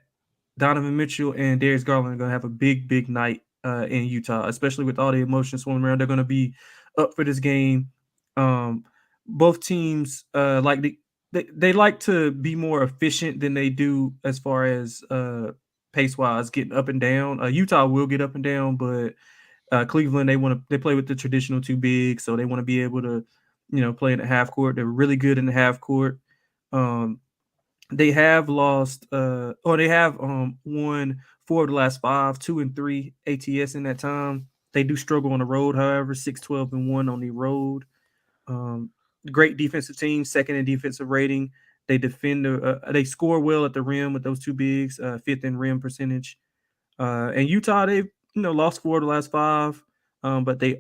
C: Donovan Mitchell and Darius Garland are going to have a big night in Utah, especially with all the emotions swimming around. They're going to be up for this game. Both teams they like to be more efficient than they do as far as pace-wise, getting up and down. Utah will get up and down, but Cleveland, they play with the traditional two bigs, so they want to be able to, play in the half court. They're really good in the half court. They have lost, they have won 4 of the last 5, 2 and 3 ATS in that time. They do struggle on the road, however, 6-12-1 on the road. Great defensive team, second in defensive rating. They defend, they score well at the rim with those two bigs, 5th in rim percentage. And Utah, they've lost 4 of the last 5, but they're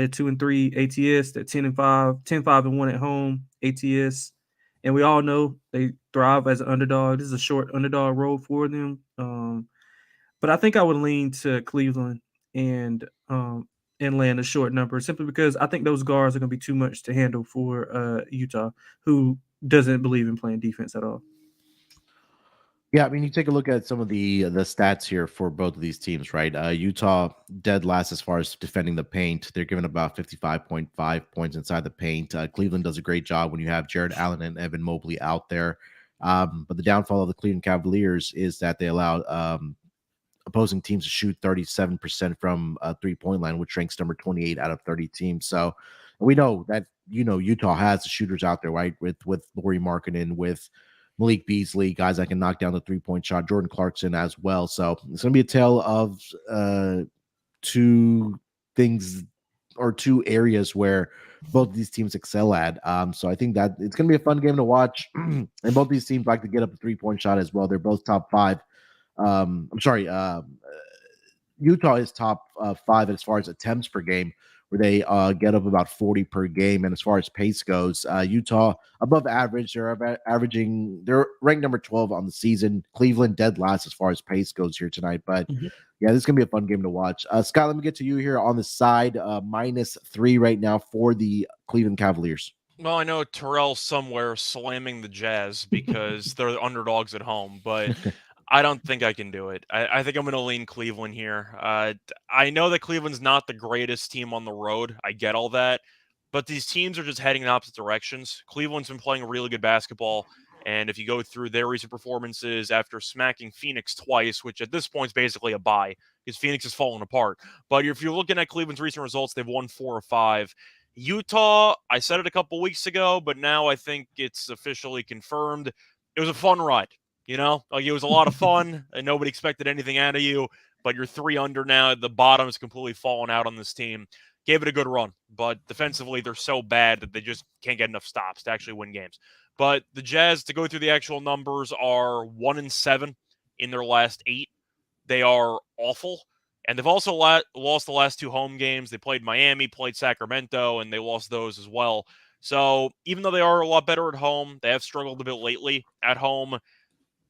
C: 2 and 3 ATS. They're 10-5, 10-5-1 at home ATS. And we all know they thrive as an underdog. This is a short underdog road for them. But I think I would lean to Cleveland and land a short number, simply because I think those guards are going to be too much to handle for Utah, who doesn't believe in playing defense at all.
A: Yeah, I mean, you take a look at some of the stats here for both of these teams, right? Utah dead last as far as defending the paint. They're giving about 55.5 points inside the paint. Cleveland does a great job when you have Jared Allen and Evan Mobley out there. But the downfall of the Cleveland Cavaliers is that they allow opposing teams to shoot 37% from a three-point line, which ranks number 28 out of 30 teams. So we know that, Utah has the shooters out there, right? With Lauri Markkanen, with Malik Beasley, guys that can knock down the three-point shot, Jordan Clarkson as well. So it's going to be a tale of two things or two areas where both of these teams excel at. So I think that it's going to be a fun game to watch. And both these teams like to get up a three-point shot as well. They're both top 5. Utah is top 5 as far as attempts per game, where they get up about 40 per game. And as far as pace goes, Utah above average. They're ranked number 12 on the season. Cleveland dead last as far as pace goes here tonight. But yeah, this is going to be a fun game to watch. Scott, let me get to you here on the side. -3 right now for the Cleveland Cavaliers.
B: Well, I know Terrell's somewhere slamming the Jazz because they're underdogs at home, but I don't think I can do it. I think I'm going to lean Cleveland here. I know that Cleveland's not the greatest team on the road. I get all that. But these teams are just heading in opposite directions. Cleveland's been playing really good basketball. And if you go through their recent performances after smacking Phoenix twice, which at this point is basically a bye because Phoenix is falling apart. But if you're looking at Cleveland's recent results, they've won 4 of 5. Utah, I said it a couple weeks ago, but now I think it's officially confirmed. It was a fun ride. It was a lot of fun, and nobody expected anything out of you, but you're 3 under now. The bottom is completely fallen out on this team. Gave it a good run, but defensively, they're so bad that they just can't get enough stops to actually win games. But the Jazz, to go through the actual numbers, are 1-7 in their last 8. They are awful, and they've also lost the last 2 home games. They played Miami, played Sacramento, and they lost those as well. So even though they are a lot better at home, they have struggled a bit lately at home.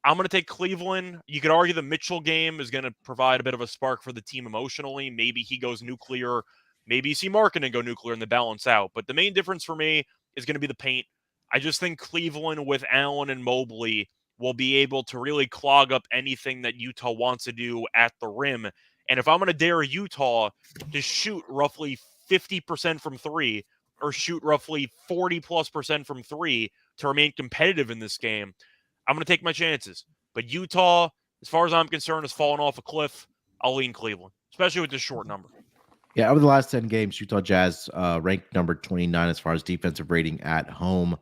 B: I'm going to take Cleveland. You could argue the Mitchell game is going to provide a bit of a spark for the team emotionally. Maybe he goes nuclear. Maybe you see Markkanen go nuclear and they balance out. But the main difference for me is going to be the paint. I just think Cleveland with Allen and Mobley will be able to really clog up anything that Utah wants to do at the rim. And if I'm going to dare Utah to shoot roughly 50% from 3 or shoot roughly 40+% from 3 to remain competitive in this game, I'm going to take my chances. But Utah, as far as I'm concerned, has fallen off a cliff. I'll lean Cleveland, especially with this short number.
A: Yeah, over the last 10 games, Utah Jazz ranked number 29 as far as defensive rating at home.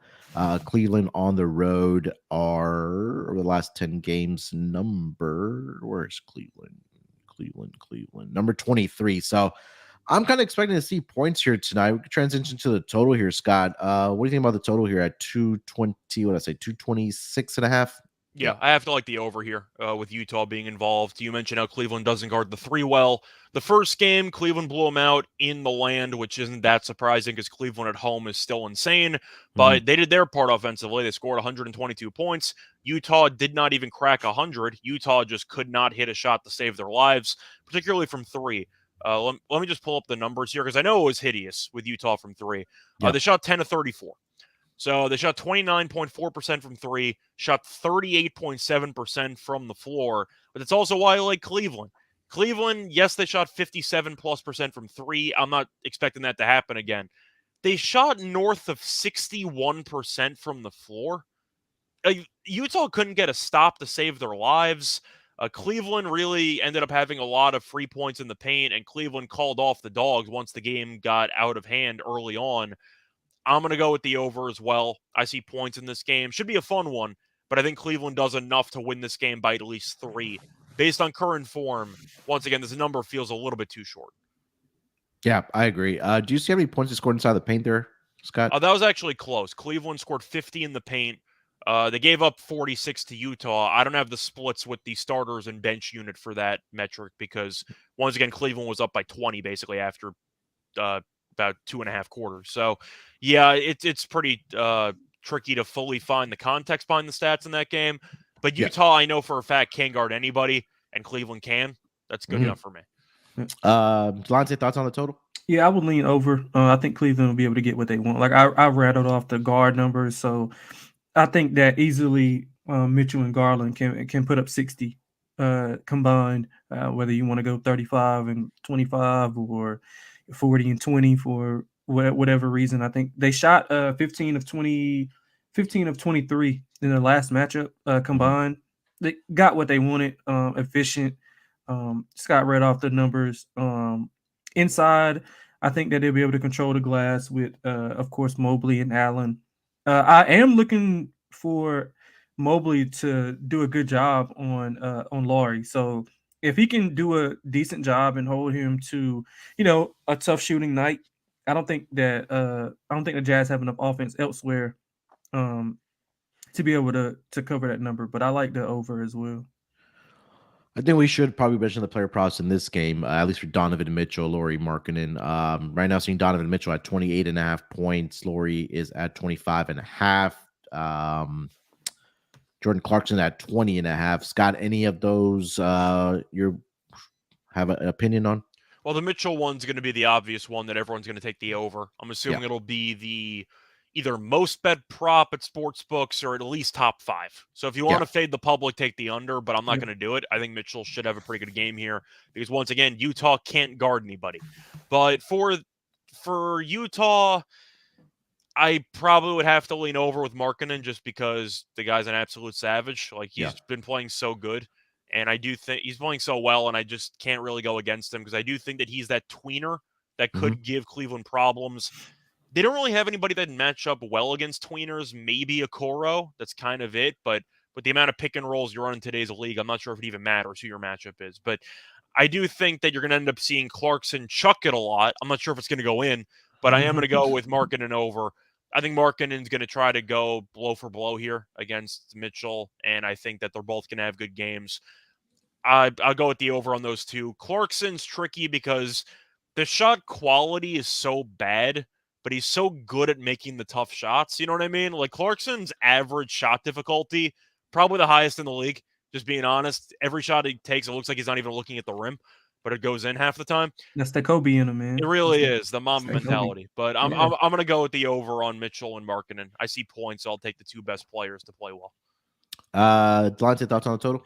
A: Cleveland on the road are, over the last 10 games, where's Cleveland? Cleveland, number 23. So I'm kind of expecting to see points here tonight. We can transition to the total here, Scott. What do you think about the total here at 220? What did I say? 226.5?
B: Yeah, I have to like the over here with Utah being involved. You mentioned how Cleveland doesn't guard the 3 well. The first game, Cleveland blew them out in the land, which isn't that surprising because Cleveland at home is still insane. But they did their part offensively. They scored 122 points. Utah did not even crack 100. Utah just could not hit a shot to save their lives, particularly from 3. Let me just pull up the numbers here because I know it was hideous with Utah from 3. They shot 10 of 34. So they shot 29.4% from 3, shot 38.7% from the floor. But that's also why I like Cleveland. Cleveland, yes, they shot 57+% from 3. I'm not expecting that to happen again. They shot north of 61% from the floor. Utah couldn't get a stop to save their lives. Cleveland really ended up having a lot of free points in the paint, and Cleveland called off the dogs once the game got out of hand early on. I'm going to go with the over as well. I see points in this game. Should be a fun one, but I think Cleveland does enough to win this game by at least 3. Based on current form, once again, this number feels a little bit too short.
A: Yeah, I agree. Do you see how many points they scored inside the paint there, Scott?
B: That was actually close. Cleveland scored 50 in the paint. They gave up 46 to Utah. I don't have the splits with the starters and bench unit for that metric because, once again, Cleveland was up by 20 basically after about 2.5 quarters. So, yeah, it's pretty tricky to fully find the context behind the stats in that game. But Utah, I know for a fact, can't guard anybody, and Cleveland can. That's good enough for me.
A: Delonte, thoughts on the total?
C: Yeah, I would lean over. I think Cleveland will be able to get what they want. Like I rattled off the guard numbers, so I think that easily Mitchell and Garland can put up 60 combined. Whether you want to go 35 and 25 or 40 and 20 for whatever reason, I think they shot 15 of 23 in the last matchup combined. They got what they wanted. Efficient. Scott read off the numbers. Inside, I think that they'll be able to control the glass with, of course, Mobley and Allen. I am looking for Mobley to do a good job on Laurie. So if he can do a decent job and hold him to, a tough shooting night, I don't think the Jazz have enough offense elsewhere to be able to cover that number. But I like the over as well.
A: I think we should probably mention the player props in this game, at least for Donovan Mitchell, Lauri Markkanen. Right now, seeing Donovan Mitchell at 28.5 points. Lauri is at 25.5. Jordan Clarkson at 20.5. Scott, any of those you have an opinion on?
B: Well, the Mitchell one's going to be the obvious one that everyone's going to take the over. I'm assuming it'll be the either most bet prop at sports books or at least top 5. So if you want to fade the public, take the under, but I'm not going to do it. I think Mitchell should have a pretty good game here because, once again, Utah can't guard anybody. But for Utah, I probably would have to lean over with Markkanen just because the guy's an absolute savage. Like, he's been playing so good, and I do think he's playing so well, and I just can't really go against him because I do think that he's that tweener that could give Cleveland problems. They don't really have anybody that match up well against tweeners. Maybe a Okoro. That's kind of it. But with the amount of pick and rolls you're on in today's league, I'm not sure if it even matters who your matchup is. But I do think that you're going to end up seeing Clarkson chuck it a lot. I'm not sure if it's going to go in, but I am going to go with Markkanen over. I think Markkanen's going to try to go blow for blow here against Mitchell, and I think that they're both going to have good games. I'll go with the over on those two. Clarkson's tricky because the shot quality is so bad, but he's so good at making the tough shots. You know what I mean? Like, Clarkson's average shot difficulty, probably the highest in the league, just being honest. Every shot he takes, it looks like he's not even looking at the rim, but it goes in half the time.
C: That's the Kobe in him, man.
B: It really is, the Mamba mentality. But I'm going to go with the over on Mitchell and Markkanen. I see points, so I'll take the 2 best players to play well.
A: Delonte, thoughts on the total?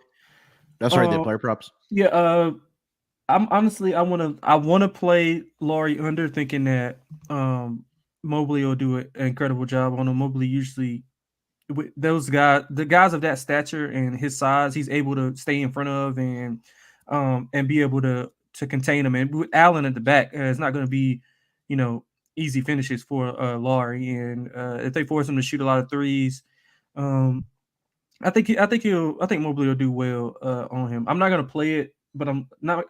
A: That's right, the player props.
C: Yeah, I'm honestly, I want to play Laurie under, thinking that Mobley will do an incredible job on him. Mobley usually, those guys, the guys of that stature and his size, he's able to stay in front of and be able to contain him. And with Allen at the back, it's not going to be, easy finishes for Laurie. And if they force him to shoot a lot of threes, I think Mobley will do well on him. I'm not going to play it, but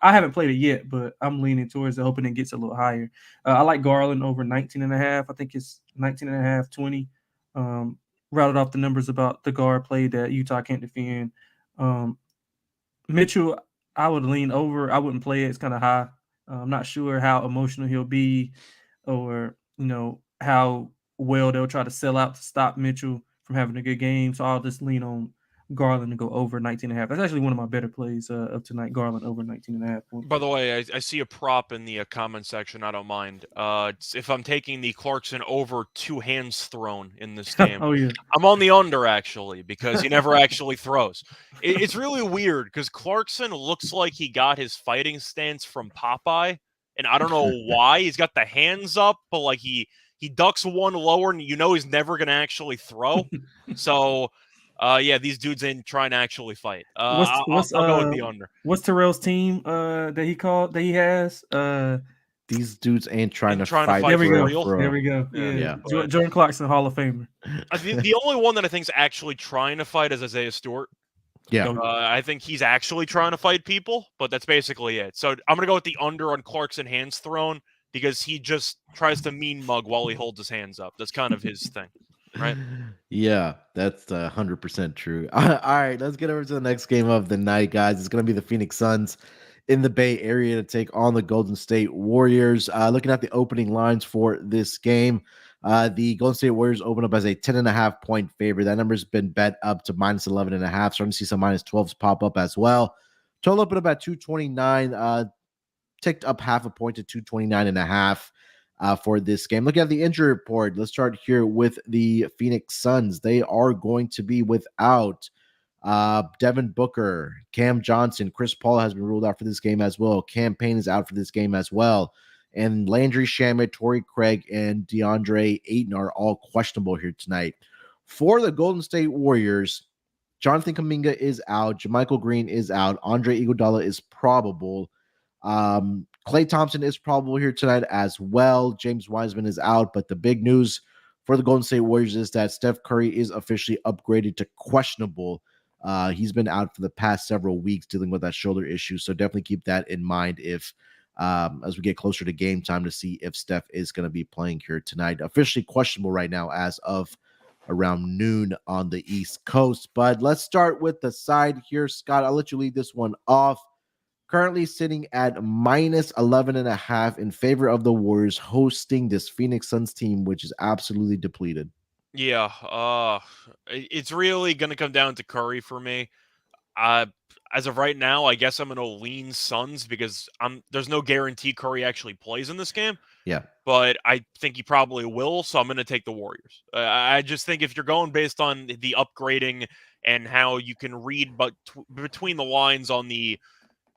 C: I haven't played it yet, but I'm leaning towards it, hoping it gets a little higher. I like Garland over 19.5. I think it's 19.5, 20. Routed off the numbers about the guard play that Utah can't defend. Mitchell, I would lean over. I wouldn't play it. It's kind of high. I'm not sure how emotional he'll be or, how well they'll try to sell out to stop Mitchell from having a good game. So I'll just lean on Garland to go over 19.5. That's actually one of my better plays of tonight. Garland over 19.5.
B: By the way, I see a prop in the comment section. I don't mind. If I'm taking the Clarkson over 2 hands thrown in this game, I'm on the under actually because he never actually throws. It's really weird because Clarkson looks like he got his fighting stance from Popeye, and I don't know why. He's got the hands up, but like he ducks one lower, and he's never going to actually throw. So Yeah, these dudes ain't trying to actually fight. I'll go with the under.
C: What's Terrell's team that he has?
A: These dudes ain't trying to fight.
C: There we go.
B: Real.
C: There we go.
A: Yeah.
C: Jordan Clarkson, Hall of Famer.
B: The only one that I think is actually trying to fight is Isaiah Stewart.
A: Yeah.
B: I think he's actually trying to fight people, but that's basically it. So I'm going to go with the under on Clarkson hands thrown because he just tries to mean mug while he holds his hands up. That's kind of his thing, right?
A: Yeah, that's 100% true. All right, let's get over to the next game of the night, guys. It's going to be the Phoenix Suns in the Bay Area to take on the Golden State Warriors. Looking at the opening lines for this game, the Golden State Warriors open up as a 10.5 point favorite. That number's been bet up to minus 11.5. Starting to see some minus 12s pop up as well. Total open up at 229, ticked up half a point to 229.5 for this game. Looking at the injury report, let's start here with the Phoenix Suns. They are going to be without Devin Booker, Cam Johnson, Chris Paul has been ruled out for this game as well. Cam Payne is out for this game as well. And Landry Shamet, Torrey Craig, and DeAndre Ayton are all questionable here tonight. For the Golden State Warriors, Jonathan Kuminga is out. JaMychal Green is out. Andre Iguodala is probable. Klay Thompson is probable here tonight as well. James Wiseman is out. But the big news for the Golden State Warriors is that Steph Curry is officially upgraded to questionable. He's been out for the past several weeks dealing with that shoulder issue. So definitely keep that in mind if as we get closer to game time to see if Steph is going to be playing here tonight. Officially questionable right now as of around noon on the East Coast. But let's start with the side here. Scott, I'll let you lead this one off. Currently sitting at minus 11.5 in favor of the Warriors hosting this Phoenix Suns team, which is absolutely depleted.
B: Yeah, it's really going to come down to Curry for me. As of right now, I guess I'm going to lean Suns because there's no guarantee Curry actually plays in this game.
A: Yeah.
B: But I think he probably will, so I'm going to take the Warriors. I just think if you're going based on the upgrading and how you can read between the lines on the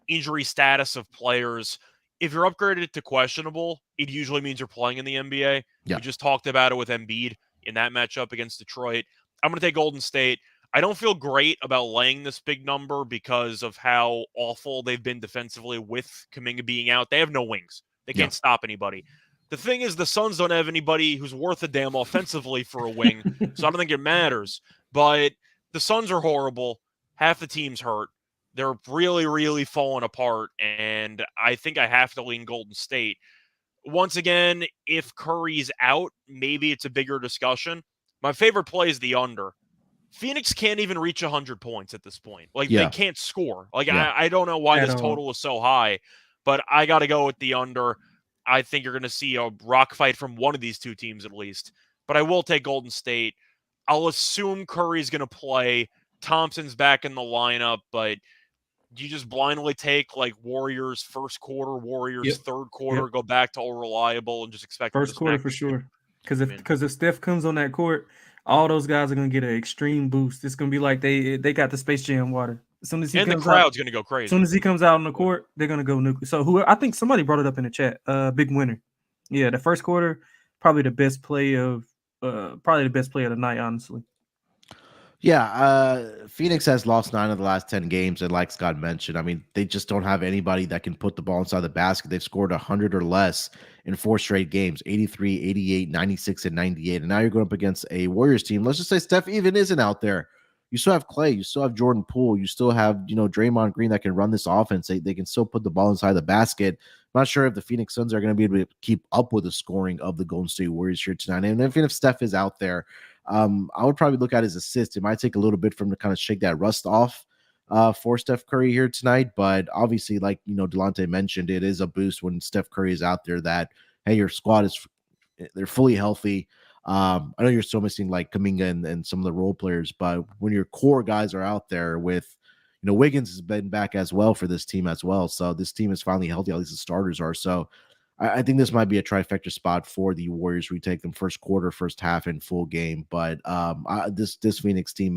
B: injury status of players, if you're upgraded to questionable, it usually means you're playing in the NBA.
A: Yeah.
B: We just talked about it with Embiid in that matchup against Detroit. I'm going to take Golden State. I don't feel great about laying this big number because of how awful they've been defensively with Kuminga being out. They have no wings. They can't stop anybody. The thing is, the Suns don't have anybody who's worth a damn offensively for a wing, so I don't think it matters. But the Suns are horrible. Half the team's hurt. They're really, really falling apart, and I think I have to lean Golden State. Once again, if Curry's out, maybe it's a bigger discussion. My favorite play is the under. Phoenix can't even reach 100 points at this point. They can't score. I don't know why this total is so high, but I got to go with the under. I think you're going to see a rock fight from one of these two teams at least, but I will take Golden State. I'll assume Curry's going to play. Thompson's back in the lineup, but do you just blindly take Warriors first quarter, Warriors third quarter, go back to all reliable and just expect
C: first quarter for sure? Because if Steph comes on that court, all those guys are going to get an extreme boost. It's going to be like they got the Space Jam water. As soon as he comes
B: the crowd's going to go crazy.
C: As soon as he comes out on the court, they're going to go nuclear. So I think somebody brought it up in the chat. Big winner. Yeah, the first quarter, probably the best play of the night, honestly.
A: Yeah, Phoenix has lost 9 of the last 10 games, and like Scott mentioned, I mean, they just don't have anybody that can put the ball inside the basket. They've scored 100 or less in 4 straight games, 83, 88, 96, and 98. And now you're going up against a Warriors team. Let's just say Steph even isn't out there. You still have Klay. You still have Jordan Poole. You still have, Draymond Green that can run this offense. They can still put the ball inside the basket. I'm not sure if the Phoenix Suns are going to be able to keep up with the scoring of the Golden State Warriors here tonight. And even if Steph is out there, I would probably look at his assist. It might take a little bit for him to kind of shake that rust off for Steph Curry here tonight. But obviously, like, Delonte mentioned, it is a boost when Steph Curry is out there that, hey, your squad they're fully healthy. I know you're still missing like Kuminga and some of the role players, but when your core guys are out there with, Wiggins has been back as well for this team as well. So this team is finally healthy. At least the starters are. So I think this might be a trifecta spot for the Warriors. We take them first quarter, first half, and full game. But this Phoenix team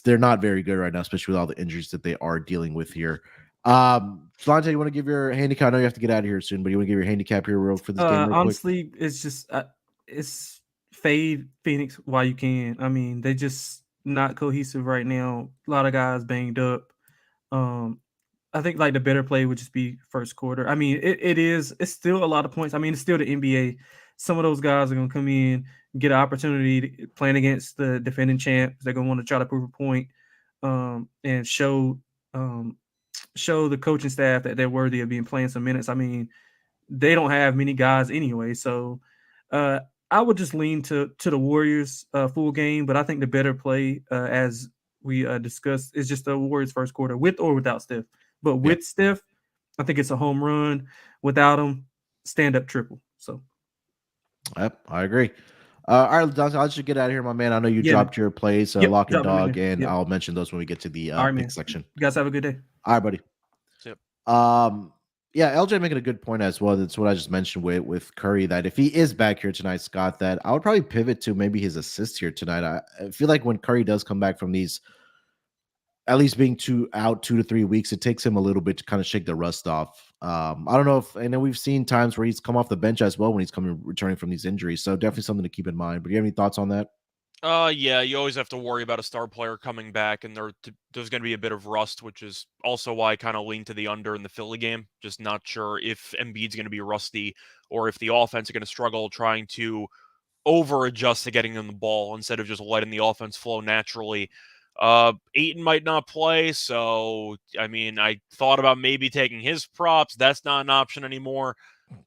A: they're not very good right now, especially with all the injuries that they are dealing with here. Delonte, you want to give your handicap? I know you have to get out of here soon, but you want to give your handicap here real for this game?
C: Honestly, it's just fade Phoenix while you can. I mean, they just not cohesive right now. A lot of guys banged up. I think like the better play would just be first quarter. I mean, it's still a lot of points. I mean, it's still the NBA. Some of those guys are gonna come in, get an opportunity playing against the defending champs. They're gonna want to try to prove a point, and show the coaching staff that they're worthy of being playing some minutes. I mean, they don't have many guys anyway, so I would just lean to the Warriors full game. But I think the better play, as we discussed, is just the Warriors first quarter with or without Steph. But with Steph, I think it's a home run. Without him, stand up triple. So,
A: yep, I agree. All right, Dante, I'll just get out of here, my man. I know you dropped your plays, lock and dog, and I'll mention those when we get to the pick section.
C: You guys have a good day.
A: All right, buddy.
B: Yep.
A: LJ making a good point as well. That's what I just mentioned with Curry, that if he is back here tonight, Scott, that I would probably pivot to maybe his assist here tonight. I feel like when Curry does come back from these, at least being 2 to 3 weeks, it takes him a little bit to kind of shake the rust off. I don't know if, and then we've seen times where he's come off the bench as well when he's returning from these injuries. So definitely something to keep in mind. But do you have any thoughts on that?
B: Yeah, you always have to worry about a star player coming back, and there's going to be a bit of rust, which is also why I kind of lean to the under in the Philly game. Just not sure if Embiid's going to be rusty or if the offense is going to struggle trying to over-adjust to getting him the ball instead of just letting the offense flow naturally. Ayton might not play, so I mean, I thought about maybe taking his props. That's not an option anymore.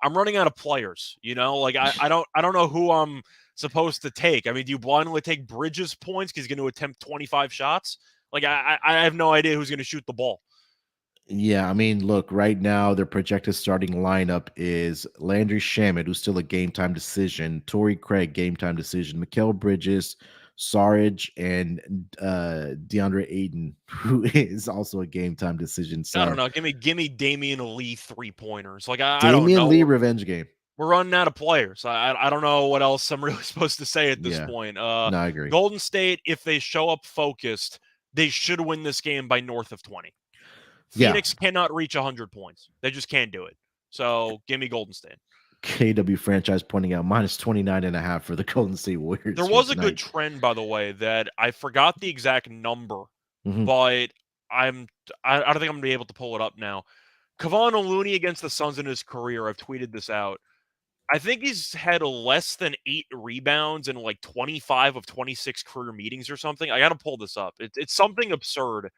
B: I'm running out of players, like I don't know who I'm supposed to take. I mean, do you blindly take Bridges points because he's going to attempt 25 shots? Like I have no idea who's going to shoot the ball.
A: Yeah, I mean, look, right now their projected starting lineup is Landry Shamet, who's still a game time decision, Torrey Craig, game time decision, Mikal Bridges, Sarge, and DeAndre Ayton, who is also a game time decision. So
B: I don't know. Give me Damian Lee 3-pointers. Like I
A: Damian
B: don't know.
A: Lee revenge game.
B: We're running out of players. I don't know what else I'm really supposed to say at this point.
A: No, I agree.
B: Golden State, if they show up focused, they should win this game by north of 20. Phoenix cannot reach 100 points. They just can't do it. So give me Golden State.
A: KW franchise pointing out minus 29.5 for the Golden State Warriors.
B: There was a good trend, by the way, that I forgot the exact number, but I don't think I'm going to be able to pull it up now. Kevon Looney against the Suns in his career, I've tweeted this out. I think he's had less than 8 rebounds in like 25 of 26 career meetings or something. I got to pull this up. It's something absurd.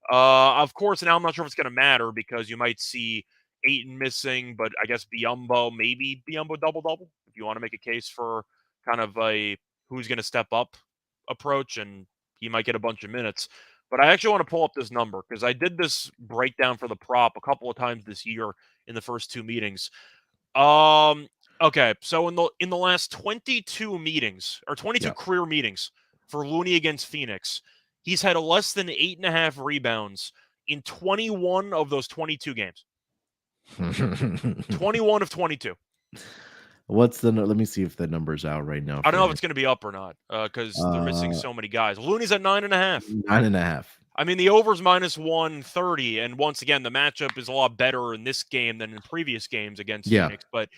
B: Of course, now I'm not sure if it's going to matter because you might see Ayton missing, but I guess maybe Biyombo double-double if you want to make a case for kind of a who's going to step up approach, and he might get a bunch of minutes. But I actually want to pull up this number because I did this breakdown for the prop a couple of times this year in the first 2 meetings. Okay, so in the last 22 meetings or 22 career meetings for Looney against Phoenix, he's had less than 8.5 rebounds in 21 of those 22 games. 21 of 22.
A: What's the? Let me see if the number's out right now.
B: I don't know if it's going to be up or not because they're missing so many guys. Looney's at 9.5.
A: 9.5.
B: I mean, the over's minus 130, and once again, the matchup is a lot better in this game than in previous games against Phoenix. But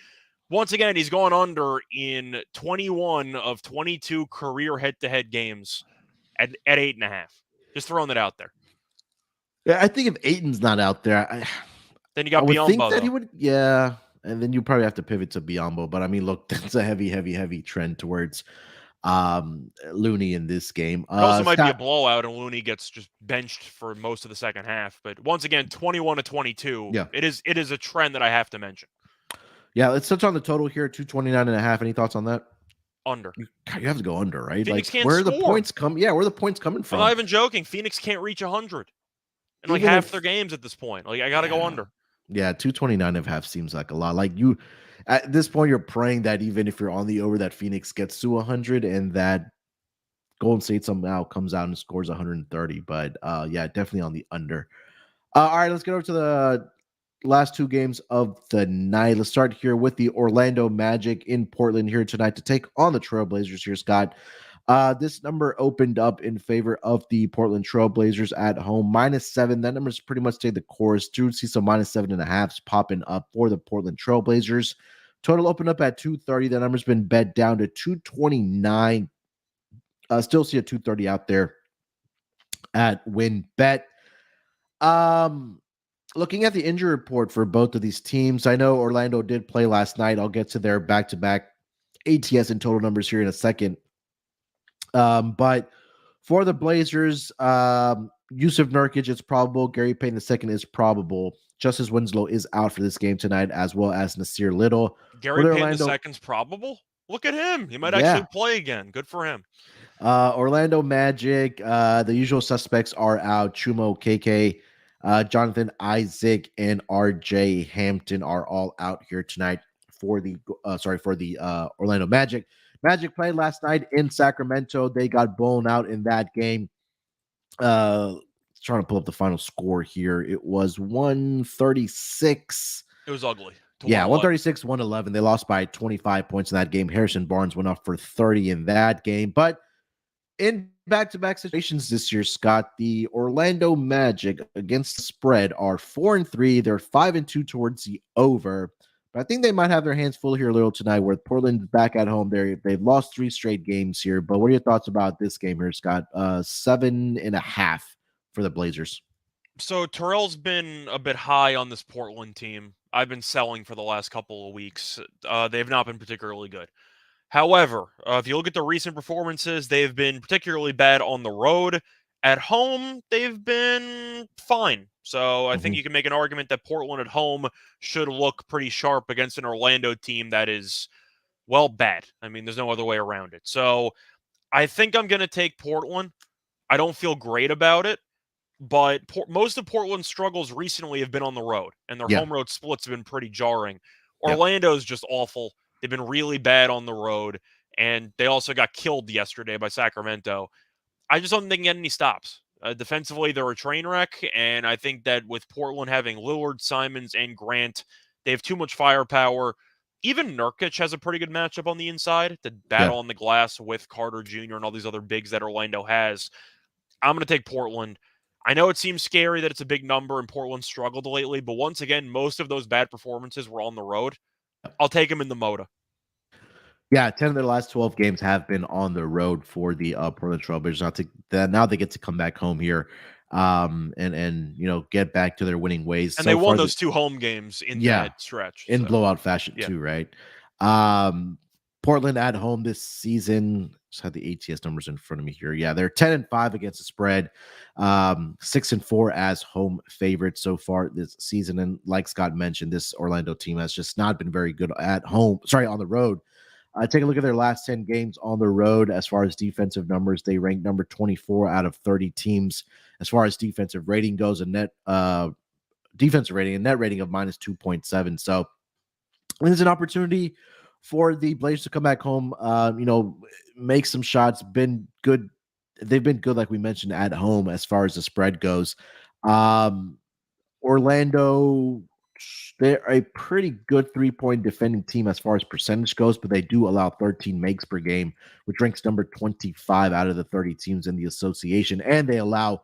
B: once again, he's gone under in 21 of 22 career head-to-head games at 8.5. Just throwing that out there.
A: Yeah, I think if Ayton's not out there,
B: then you got Biyombo.
A: Think that he would, and then you probably have to pivot to Biyombo. But I mean, look, that's a heavy trend towards Looney in this game.
B: It also might be a blowout, and Looney gets just benched for most of the second half. But once again, 21 to 22. Yeah, it is a trend that I have to mention.
A: Yeah, let's touch on the total here, 229.5. Any thoughts on that?
B: Under.
A: You have to go under, right?
B: Phoenix can't
A: where
B: score.
A: Are the points come? Yeah, where are the points coming from?
B: I'm not even joking. Phoenix can't reach 100 in like half their games at this point. Like I got to go under.
A: Yeah, 229.5 seems like a lot. Like you, at this point, you're praying that even if you're on the over, that Phoenix gets to 100 and that Golden State somehow comes out and scores 130. But definitely on the under. All right, let's get over to the last 2 games of the night. Let's start here with the Orlando Magic in Portland here tonight to take on the Trailblazers here, Scott. This number opened up in favor of the Portland Trailblazers at home, -7. That number's pretty much stayed the course. Do see some -7.5s popping up for the Portland Trailblazers. Total opened up at 230. The number's been bet down to 229. Still see a 230 out there at WinBet. Looking at the injury report for both of these teams, I know Orlando did play last night. I'll get to their back-to-back ATS and total numbers here in a second. But for the Blazers, Yusuf Nurkic is probable. Gary Payton II is probable. Justice Winslow is out for this game tonight, as well as Nasir Little.
B: Gary Payton II's probable? Look at him. He might actually play again. Good for him.
A: Orlando Magic, the usual suspects are out. Chumo, KK, Jonathan Isaac, and RJ Hampton are all out here tonight for the Orlando Magic. Magic played last night in Sacramento. They got blown out in that game. Trying to pull up the final score here. It was 136.
B: It was ugly.
A: 136, 111. They lost by 25 points in that game. Harrison Barnes went off for 30 in that game. But in back-to-back situations this year, Scott, the Orlando Magic against the spread are 4-3. They're 5-2 towards the over. But I think they might have their hands full here a little tonight, where Portland's back at home. They've lost 3 straight games here. But what are your thoughts about this game here, Scott? 7.5 for the Blazers.
B: So Terrell's been a bit high on this Portland team. I've been selling for the last couple of weeks. They've not been particularly good. However, if you look at the recent performances, they've been particularly bad on the road. At home, they've been fine. So I think you can make an argument that Portland at home should look pretty sharp against an Orlando team that is, well, bad. I mean, there's no other way around it. So I think I'm going to take Portland. I don't feel great about it, but most of Portland's struggles recently have been on the road, and their home road splits have been pretty jarring. Orlando's just awful. They've been really bad on the road, and they also got killed yesterday by Sacramento. I just don't think they can get any stops. Defensively, they're a train wreck, and I think that with Portland having Lillard, Simons, and Grant, they have too much firepower. Even Nurkic has a pretty good matchup on the inside to battle on the glass with Carter Jr. and all these other bigs that Orlando has. I'm going to take Portland. I know it seems scary that it's a big number and Portland struggled lately, but once again, most of those bad performances were on the road. I'll take them in the Moda.
A: Yeah, 10 of their last 12 games have been on the road for the Portland Trailblazers. Now they get to come back home here and get back to their winning ways.
B: And so they won those 2 home games in that stretch.
A: In blowout fashion too, right? Portland at home this season. Just had the ATS numbers in front of me here. Yeah, they're 10-5 against the spread, 6-4 as home favorites so far this season. And like Scott mentioned, this Orlando team has just not been very good at home. On the road. Take a look at their last 10 games on the road. As far as defensive numbers, they rank number 24 out of 30 teams. As far as defensive rating goes, a net defensive rating, a net rating of minus 2.7. So there's an opportunity for the Blazers to come back home, make some shots. Been good. They've been good, like we mentioned, at home as far as the spread goes. Orlando, they're a pretty good 3-point defending team as far as percentage goes, but they do allow 13 makes per game, which ranks number 25 out of the 30 teams in the association. And they allow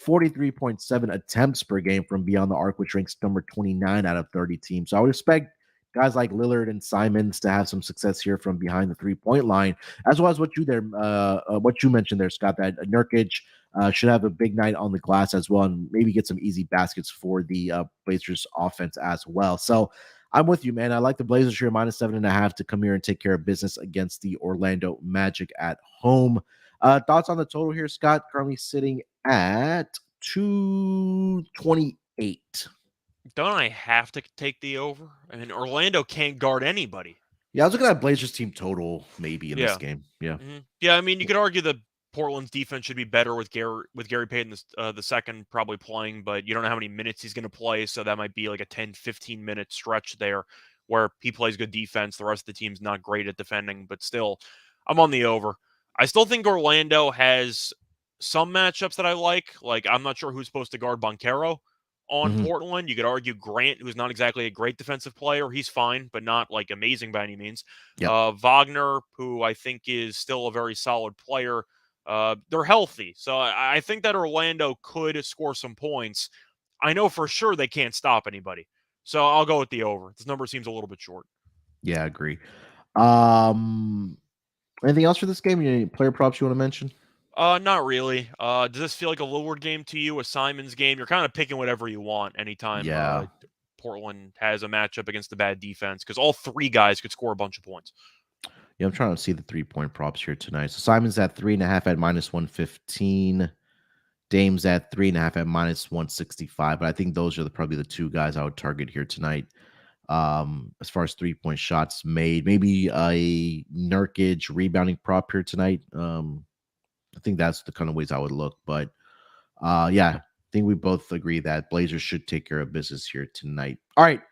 A: 43.7 attempts per game from beyond the arc, which ranks number 29 out of 30 teams. So I would expect guys like Lillard and Simons to have some success here from behind the 3-point line, as well as what you mentioned there, Scott, that Nurkic should have a big night on the glass as well, and maybe get some easy baskets for the Blazers offense as well. So I'm with you, man. I like the Blazers here minus 7.5 to come here and take care of business against the Orlando Magic at home. Thoughts on the total here, Scott? Currently sitting at 228.
B: Don't I have to take the over? I mean, Orlando can't guard anybody.
A: Yeah, I was looking at Blazers team total maybe in this game. Yeah.
B: Yeah, I mean, you could argue that Portland's defense should be better with Gary Payton the second probably playing, but you don't know how many minutes he's going to play, so that might be like a 10-15 minute stretch there where he plays good defense. The rest of the team's not great at defending, but still, I'm on the over. I still think Orlando has some matchups that I like. Like, I'm not sure who's supposed to guard Banchero on Portland. You could argue Grant, who's not exactly a great defensive player. He's fine, but not like amazing by any means. Wagner, who I think is still a very solid player. They're healthy. So I think that Orlando could score some points. I know for sure they can't stop anybody. So I'll go with the over. This number seems a little bit short.
A: Yeah, I agree. Anything else for this game? Any player props you want to mention?
B: Not really. Does this feel like a lower game to you? A Simon's game? You're kind of picking whatever you want anytime. Portland has a matchup against a bad defense because all three guys could score a bunch of points.
A: Yeah, I'm trying to see the 3-point props here tonight. So Simon's at 3.5 at -115. Dame's at 3.5 at -165. But I think those are probably the two guys I would target here tonight. As far as 3-point shots made, maybe a Nurkic rebounding prop here tonight. I think that's the kind of ways I would look. But yeah, I think we both agree that Blazers should take care of business here tonight. All right.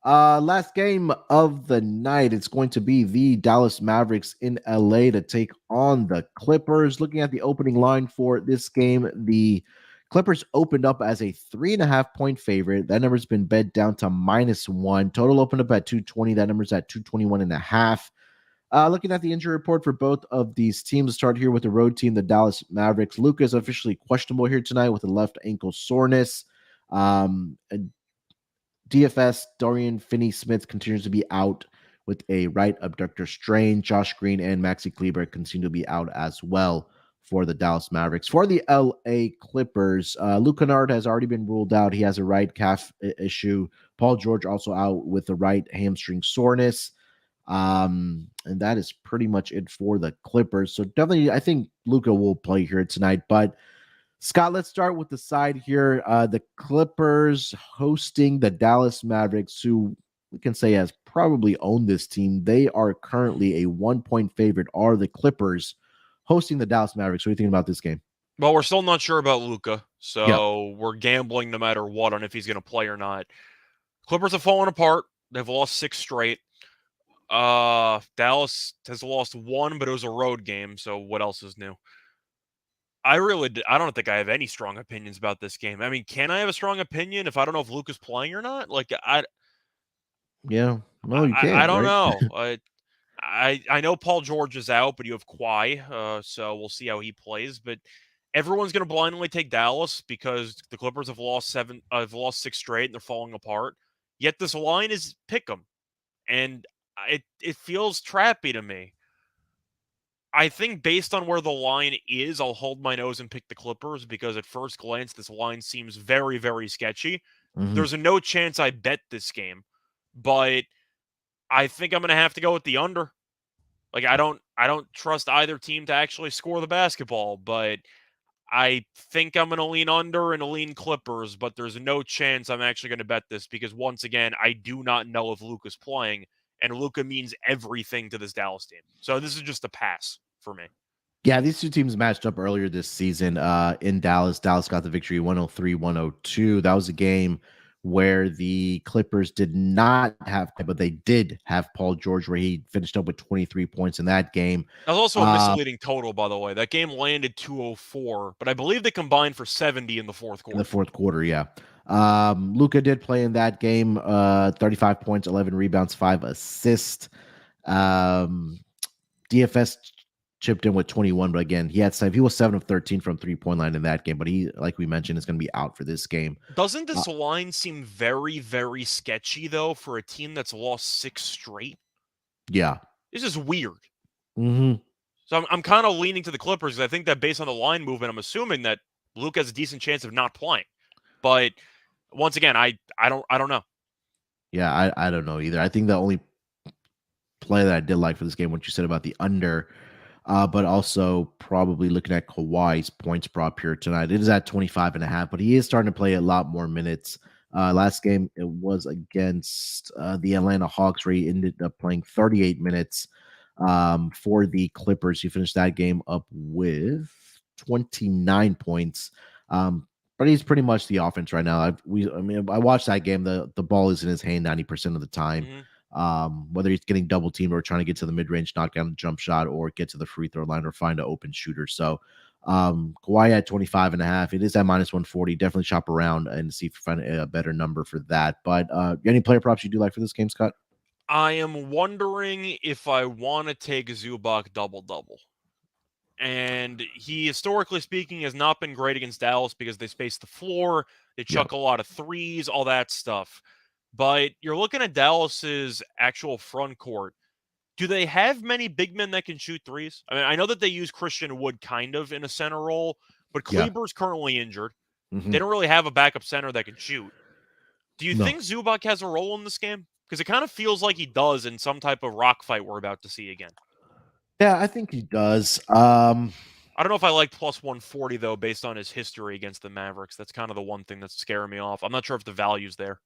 A: Last game of the night. It's going to be the Dallas Mavericks in LA to take on the Clippers. Looking at the opening line for this game, the Clippers opened up as a 3.5-point favorite. That number's been bet down to -1. Total opened up at 220. That number's at 221.5. Looking at the injury report for both of these teams, start here with the road team, the Dallas Mavericks. Luka is officially questionable here tonight with a left ankle soreness. DFS, Dorian Finney-Smith continues to be out with a right abductor strain. Josh Green and Maxi Kleber continue to be out as well for the Dallas Mavericks. For the LA Clippers, Luke Kennard has already been ruled out. He has a right calf issue. Paul George also out with the right hamstring soreness. And that is pretty much it for the Clippers. So definitely, I think Luka will play here tonight. But Scott, let's start with the side here. The Clippers hosting the Dallas Mavericks, who we can say has probably owned this team. They are currently a 1-point favorite. Are the Clippers hosting the Dallas Mavericks? What are you thinking about this game?
B: Well, we're still not sure about Luka, so we're gambling no matter what on if he's going to play or not. Clippers have fallen apart. They've lost 6 straight. Dallas has lost 1, but it was a road game, so what else is new? I don't think I have any strong opinions about this game. I mean, can I have a strong opinion if I don't know if Luka's playing or not? Like,
A: Yeah, no, you can't.
B: I don't
A: right?
B: know. I know Paul George is out, but you have Kawhi, so we'll see how he plays. But everyone's going to blindly take Dallas because the Clippers have lost 6 straight, and they're falling apart. Yet this line is pick 'em, and it feels trappy to me. I think based on where the line is, I'll hold my nose and pick the Clippers because at first glance, this line seems very, very sketchy.
A: Mm-hmm.
B: There's no chance I bet this game, but I think I'm going to have to go with the under. Like I don't trust either team to actually score the basketball, but I think I'm going to lean under and lean Clippers, but there's no chance I'm actually going to bet this because once again, I do not know if Luka's playing. And Luka means everything to this Dallas team. So this is just a pass for me.
A: Yeah, these two teams matched up earlier this season in Dallas. Dallas got the victory 103-102. That was a game where the Clippers did not have, but they did have Paul George, where he finished up with 23 points in that game.
B: That was also a misleading total, by the way. That game landed 204, but I believe they combined for 70 in the fourth quarter.
A: In the fourth quarter, yeah. Luka did play in that game, 35 points, 11 rebounds, 5 assists. DFS chipped in with 21, but again, he was 7 of 13 from 3-point line in that game, but he, like we mentioned, is going to be out for this game.
B: Doesn't this line seem very, very sketchy, though, for a team that's lost 6 straight?
A: Yeah.
B: This is weird.
A: Mm-hmm.
B: So I'm kind of leaning to the Clippers because I think that based on the line movement, I'm assuming that Luke has a decent chance of not playing. But once again, I don't know.
A: Yeah, I don't know either. I think the only play that I did like for this game, what you said about the under, but also probably looking at Kawhi's points prop here tonight. It is at 25.5, but he is starting to play a lot more minutes. Last game, it was against the Atlanta Hawks, where he ended up playing 38 minutes for the Clippers. He finished that game up with 29 points. But he's pretty much the offense right now. I watched that game. The ball is in his hand 90% of the time. Mm-hmm. Whether he's getting double teamed or trying to get to the mid range, knock down the jump shot, or get to the free throw line, or find an open shooter. So Kawhi at 25.5. It is at -140. Definitely shop around and see if you find a better number for that. But any player props you do like for this game, Scott?
B: I am wondering if I want to take Zubac double-double. And he, historically speaking, has not been great against Dallas because they space the floor, they chuck a lot of threes, all that stuff. But you're looking at Dallas's actual front court. Do they have many big men that can shoot threes? I mean, I know that they use Christian Wood kind of in a center role, but Kleber's currently injured. They don't really have a backup center that can shoot. Do you think Zubac has a role in this game? Because it kind of feels like he does in some type of rock fight we're about to see again.
A: Yeah, I think he does.
B: I don't know if I like plus 140, though, based on his history against the Mavericks. That's kind of the one thing that's scaring me off. I'm not sure if the value's there.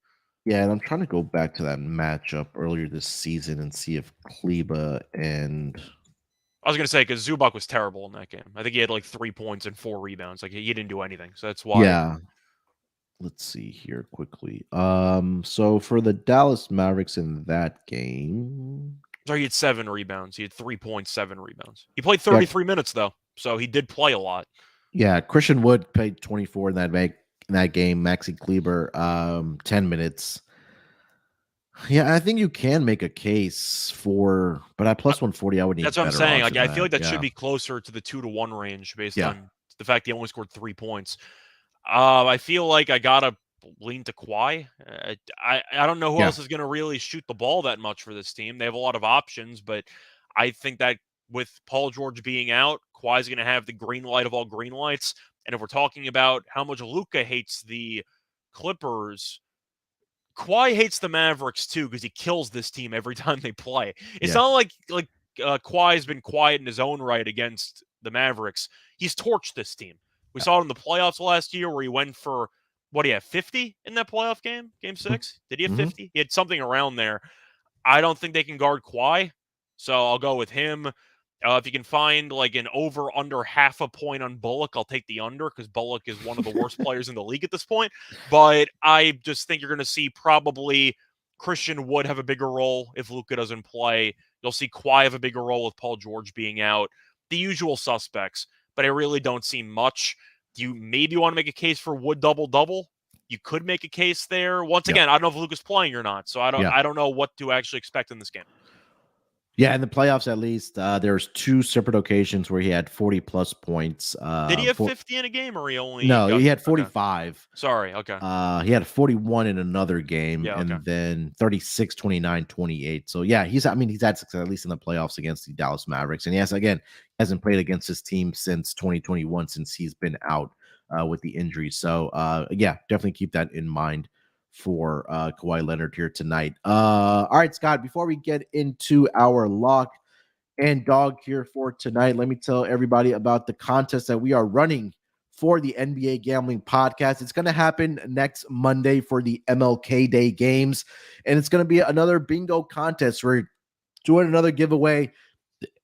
A: Yeah, and I'm trying to go back to that matchup earlier this season and see if Kleba and...
B: I was going to say, because Zubac was terrible in that game. I think he had like 3 points and 4 rebounds. Like, he didn't do anything. So that's why.
A: Yeah. Let's see here quickly. So for the Dallas Mavericks in that game...
B: Sorry, he had 7 rebounds. He had 3 points, 7 rebounds. He played 33 minutes, though. So he did play a lot.
A: Yeah, Christian Wood played 24 in that game. Maxi Kleber, 10 minutes. Yeah, I think you can make a case for, but at plus 140, I would need.
B: That's what I'm saying. Like, I feel like that should be closer to the 2-1 range based on the fact he only scored 3 points. I feel like I gotta lean to Kawhi. I don't know who else is going to really shoot the ball that much for this team. They have a lot of options, but I think that with Paul George being out, Kawhi's going to have the green light of all green lights. And if we're talking about how much Luka hates the Clippers, Kawhi hates the Mavericks too because he kills this team every time they play. It's not like Kawhi's been quiet in his own right against the Mavericks. He's torched this team. We saw it in the playoffs last year where he went for, what do you have, 50 in that playoff game? Game 6? Did he have 50? He had something around there. I don't think they can guard Kawhi, so I'll go with him. If you can find like an over under half a point on Bullock, I'll take the under because Bullock is one of the worst players in the league at this point. But I just think you're going to see probably Christian Wood have a bigger role if Luka doesn't play. You'll see Kawhi have a bigger role with Paul George being out. The usual suspects, but I really don't see much. Do you maybe want to make a case for Wood double-double? You could make a case there. Once again, I don't know if Luka's playing or not, so I don't know what to actually expect in this game.
A: Yeah, in the playoffs at least, there's 2 separate occasions where he had 40-plus points.
B: Did he have 50 in a game, or he only...
A: No, he had 45.
B: Okay. Sorry, okay.
A: He had 41 in another game, and then 36, 29, 28. So, yeah, he's had success, at least in the playoffs against the Dallas Mavericks. And, yes, again, hasn't played against his team since 2021, since he's been out with the injury. So, definitely keep that in mind for Kawhi Leonard here tonight. All right, Scott, before we get into our lock and dog here for tonight, let me tell everybody about the contest that we are running for the NBA Gambling Podcast. It's going to happen next Monday for the MLK Day games, and it's going to be another bingo contest. We're doing another giveaway.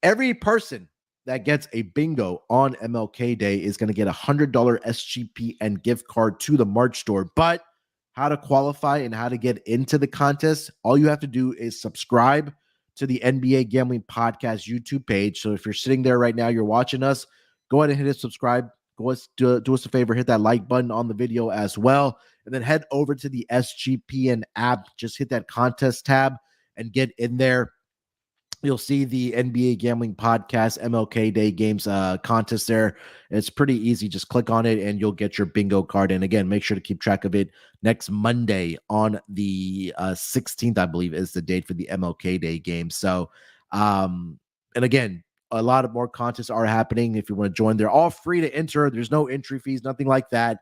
A: Every person that gets a bingo on MLK Day is going to get a $100 SGPN gift card to the March store. But how to qualify and how to get into the contest, all you have to do is subscribe to the NBA Gambling Podcast YouTube page. So if you're sitting there right now, you're watching us, go ahead and hit subscribe. Do us a favor, hit that like button on the video as well, and then head over to the SGPN app. Just hit that contest tab and get in there. You'll see the NBA Gambling Podcast MLK Day Games contest there. It's pretty easy. Just click on it and you'll get your bingo card. And again, make sure to keep track of it. Next Monday on the 16th, I believe, is the date for the MLK Day game. So, and again, a lot of more contests are happening. If you want to join, they're all free to enter. There's no entry fees, nothing like that.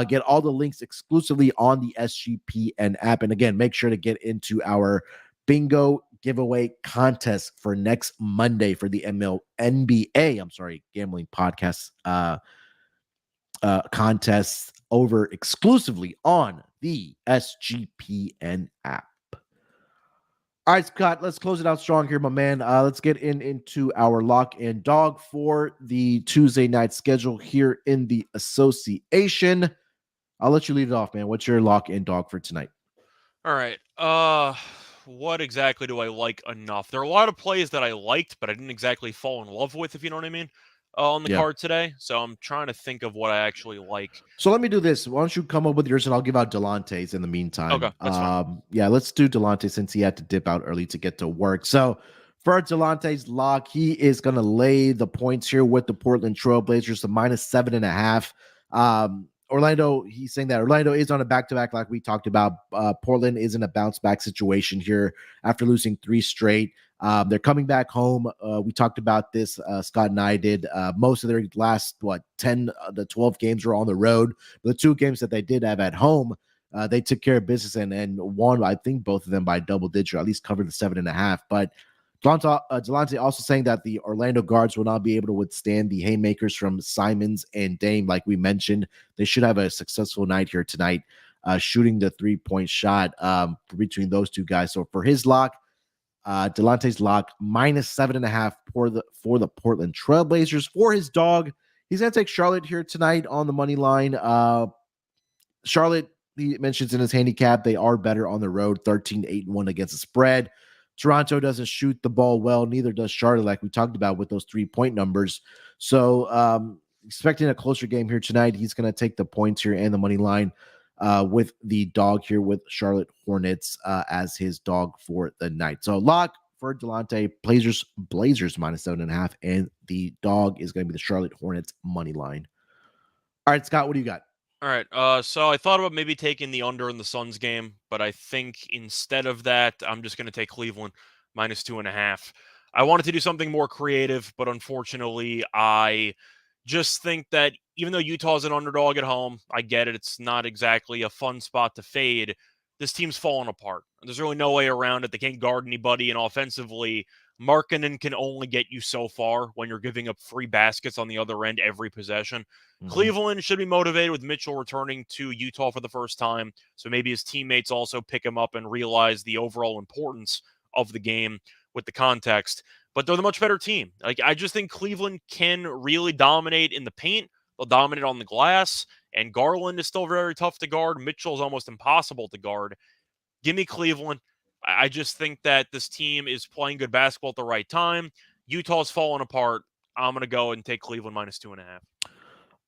A: Get all the links exclusively on the SGPN app. And again, make sure to get into our bingo giveaway contest for next Monday for the NBA Gambling Podcast contest over exclusively on the SGPN app. All right, Scott, let's close it out strong here, my man. Let's get into our lock and dog for the Tuesday night schedule here in the association. I'll let you lead it off, man. What's your lock and dog for tonight?
B: All right. What exactly do I like enough? There are a lot of plays that I liked, but I didn't exactly fall in love with, if you know what I mean, on the card today. So I'm trying to think of what I actually like.
A: So let me do this. Why don't you come up with yours, and I'll give out Delonte's in the meantime.
B: Okay, that's fine.
A: Yeah, let's do Delonte since he had to dip out early to get to work. So for Delonte's lock, he is going to lay the points here with the Portland Trail Blazers, the -7.5. Orlando, he's saying that Orlando is on a back-to-back like we talked about. Portland is in a bounce-back situation here after losing 3 straight. They're coming back home. We talked about this, Scott and I did. Most of their last, 10 to 12 games were on the road. The 2 games that they did have at home, they took care of business and won, I think, both of them by double digit, or at least covered the 7.5. But Delonte also saying that the Orlando guards will not be able to withstand the haymakers from Simons and Dame. Like we mentioned, they should have a successful night here tonight, shooting the 3-point shot between those 2 guys. So for his lock, Delonte's lock, -7.5 for the Portland Trailblazers. For his dog, he's going to take Charlotte here tonight on the money line. Charlotte, he mentions in his handicap, they are better on the road, 13-8-1 against the spread. Toronto doesn't shoot the ball well. Neither does Charlotte, like we talked about with those 3-point numbers. So expecting a closer game here tonight. He's going to take the points here and the money line with the dog here with Charlotte Hornets as his dog for the night. So lock for Delonte, Blazers -7.5, and the dog is going to be the Charlotte Hornets money line. All right, Scott, what do you got?
B: All right, so I thought about maybe taking the under in the Suns game, but I think instead of that, I'm just going to take Cleveland -2.5. I wanted to do something more creative, but unfortunately, I just think that even though Utah's an underdog at home, I get it. It's not exactly a fun spot to fade. This team's falling apart. There's really no way around it. They can't guard anybody, and offensively, Markkanen can only get you so far when you're giving up free baskets on the other end every possession. Mm-hmm. Cleveland should be motivated with Mitchell returning to Utah for the first time, so maybe his teammates also pick him up and realize the overall importance of the game with the context. But they're the much better team. I just think Cleveland can really dominate in the paint. They'll dominate on the glass, and Garland is still very tough to guard. Mitchell's almost impossible to guard. Give me Cleveland. I just think that this team is playing good basketball at the right time. Utah's falling apart. I'm going to go and take Cleveland -2.5.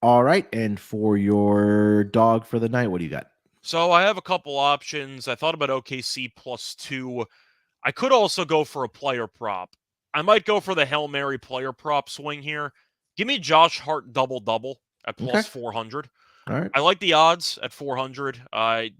A: All right. And for your dog for the night, what do you got?
B: So I have a couple options. I thought about OKC +2. I could also go for a player prop. I might go for the Hail Mary player prop swing here. Give me Josh Hart double-double at +400.
A: All right.
B: I like the odds at 400.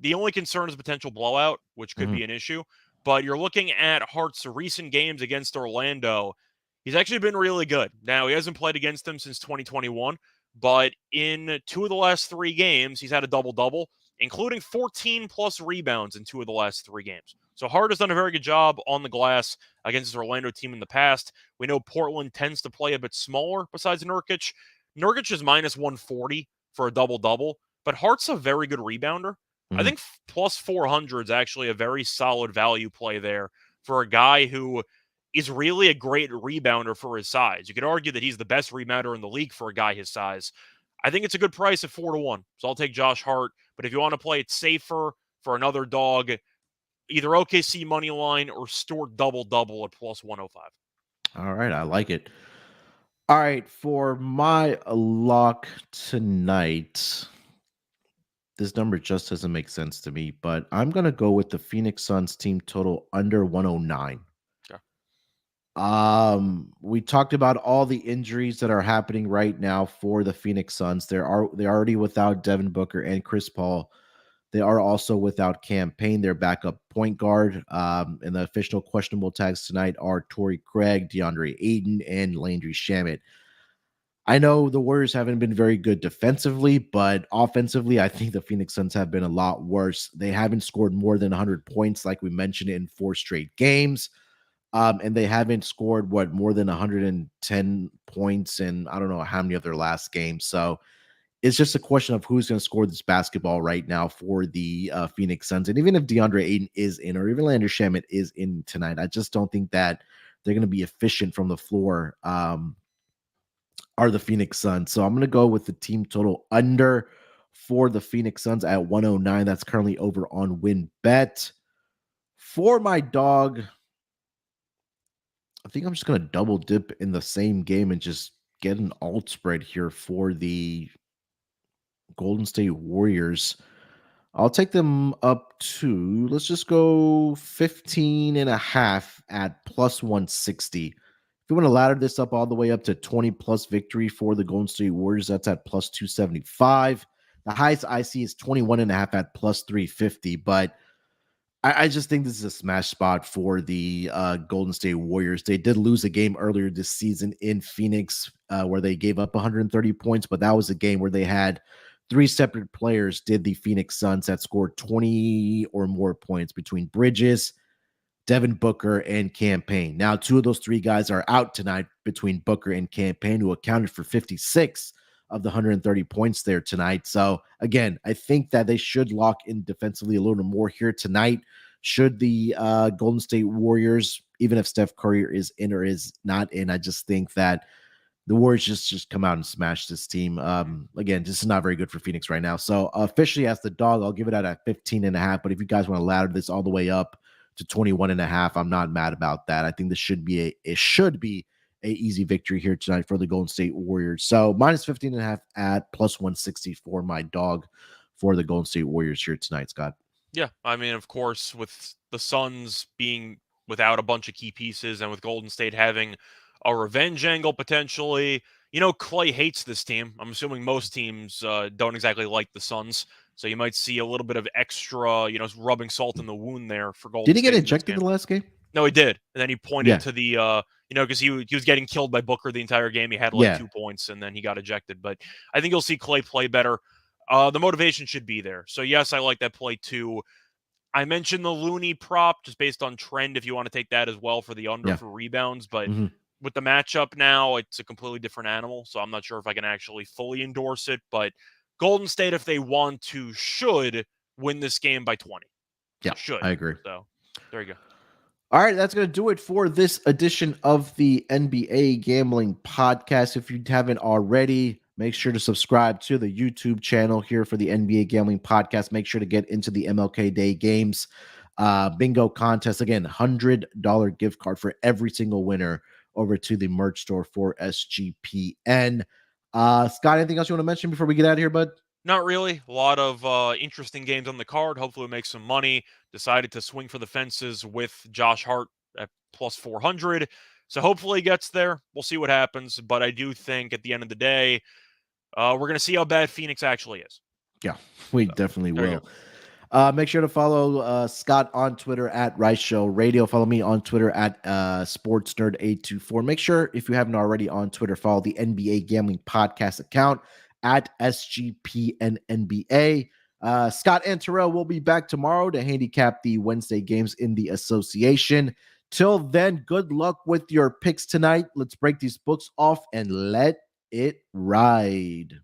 B: The only concern is potential blowout, which could be an issue. But you're looking at Hart's recent games against Orlando. He's actually been really good. Now, he hasn't played against them since 2021, but in 2 of the last 3 games, he's had a double-double, including 14-plus rebounds in 2 of the last 3 games. So Hart has done a very good job on the glass against his Orlando team in the past. We know Portland tends to play a bit smaller besides Nurkic. Nurkic is -140 for a double-double, but Hart's a very good rebounder. I think +400 is actually a very solid value play there for a guy who is really a great rebounder for his size. You could argue that he's the best rebounder in the league for a guy his size. I think it's a good price at 4-1. So I'll take Josh Hart. But if you want to play it safer for another dog, either OKC money line or Stewart double-double at +105.
A: All right. I like it. All right. For my lock tonight, this number just doesn't make sense to me, but I'm going to go with the Phoenix Suns team total under 109. We talked about all the injuries that are happening right now for the Phoenix Suns. They're already without Devin Booker and Chris Paul. They are also without Cam Payne, their backup point guard. And the official questionable tags tonight are Torrey Craig, DeAndre Ayton, and Landry Shamet. I know the Warriors haven't been very good defensively, but offensively, I think the Phoenix Suns have been a lot worse. They haven't scored more than 100 points, like we mentioned, in 4 straight games. And they haven't scored, more than 110 points in I don't know how many of their last games. So it's just a question of who's going to score this basketball right now for the Phoenix Suns. And even if DeAndre Ayton is in, or even Landry Shamet is in tonight, I just don't think that they're going to be efficient from the floor. Are the Phoenix Suns. So I'm going to go with the team total under for the Phoenix Suns at 109. That's currently over on WinBet. For my dog, I think I'm just going to double dip in the same game and just get an alt spread here for the Golden State Warriors. I'll take them up to, let's just go 15.5 at +160. If you want to ladder this up all the way up to 20+ victory for the Golden State Warriors, that's at +275. The highest I see is 21.5 at plus 350, but I just think this is a smash spot for the Golden State Warriors. They did lose a game earlier this season in Phoenix where they gave up 130 points, but that was a game where they had 3 separate players did the Phoenix Suns that scored 20 or more points between Bridges, Devin Booker, and Cam Payne. Now, 2 of those 3 guys are out tonight between Booker and Cam Payne, who accounted for 56 of the 130 points there tonight. So again, I think that they should lock in defensively a little more here tonight. Should the Golden State Warriors, even if Steph Curry is in or is not in, I just think that the Warriors just come out and smash this team. Again, this is not very good for Phoenix right now. So officially as the dog, I'll give it out at 15.5. But if you guys want to ladder this all the way up to 21.5, I'm not mad about that. I think this should be a easy victory here tonight for the Golden State Warriors. So minus 15.5 at plus 160 for my dog for the Golden State Warriors here tonight, Scott.
B: Yeah, I mean, of course, with the Suns being without a bunch of key pieces and with Golden State having a revenge angle potentially, Clay hates this team. I'm assuming most teams don't exactly like the Suns. So you might see a little bit of extra, rubbing salt in the wound there for Golden State.
A: Did he get ejected in the last game?
B: No, he did. And then he pointed to the, because he was getting killed by Booker the entire game. He had 2 points, and then he got ejected. But I think you'll see Clay play better. The motivation should be there. So, yes, I like that play too. I mentioned the Looney prop just based on trend if you want to take that as well for the under for rebounds. But with the matchup now, it's a completely different animal. So I'm not sure if I can actually fully endorse it. But Golden State, if they want to, should win this game by 20.
A: Yeah,
B: should.
A: I agree.
B: So there you go.
A: All right, that's going to do it for this edition of the NBA Gambling Podcast. If you haven't already, make sure to subscribe to the YouTube channel here for the NBA Gambling Podcast. Make sure to get into the MLK Day games bingo contest. Again, $100 gift card for every single winner over to the merch store for SGPN. Scott, anything else you want to mention before we get out of here, bud?
B: Not really. A lot of interesting games on the card. Hopefully we'll make some money. Decided to swing for the fences with Josh Hart at plus 400. So hopefully he gets there. We'll see what happens. But I do think at the end of the day, we're going to see how bad Phoenix actually is.
A: Yeah, we definitely will. Make sure to follow Scott on Twitter at Reichel Radio. Follow me on Twitter at SportsNerd824. Make sure, if you haven't already on Twitter, follow the NBA Gambling Podcast account at SGPNNBA. Scott and Terrell will be back tomorrow to handicap the Wednesday games in the association. Till then, good luck with your picks tonight. Let's break these books off and let it ride.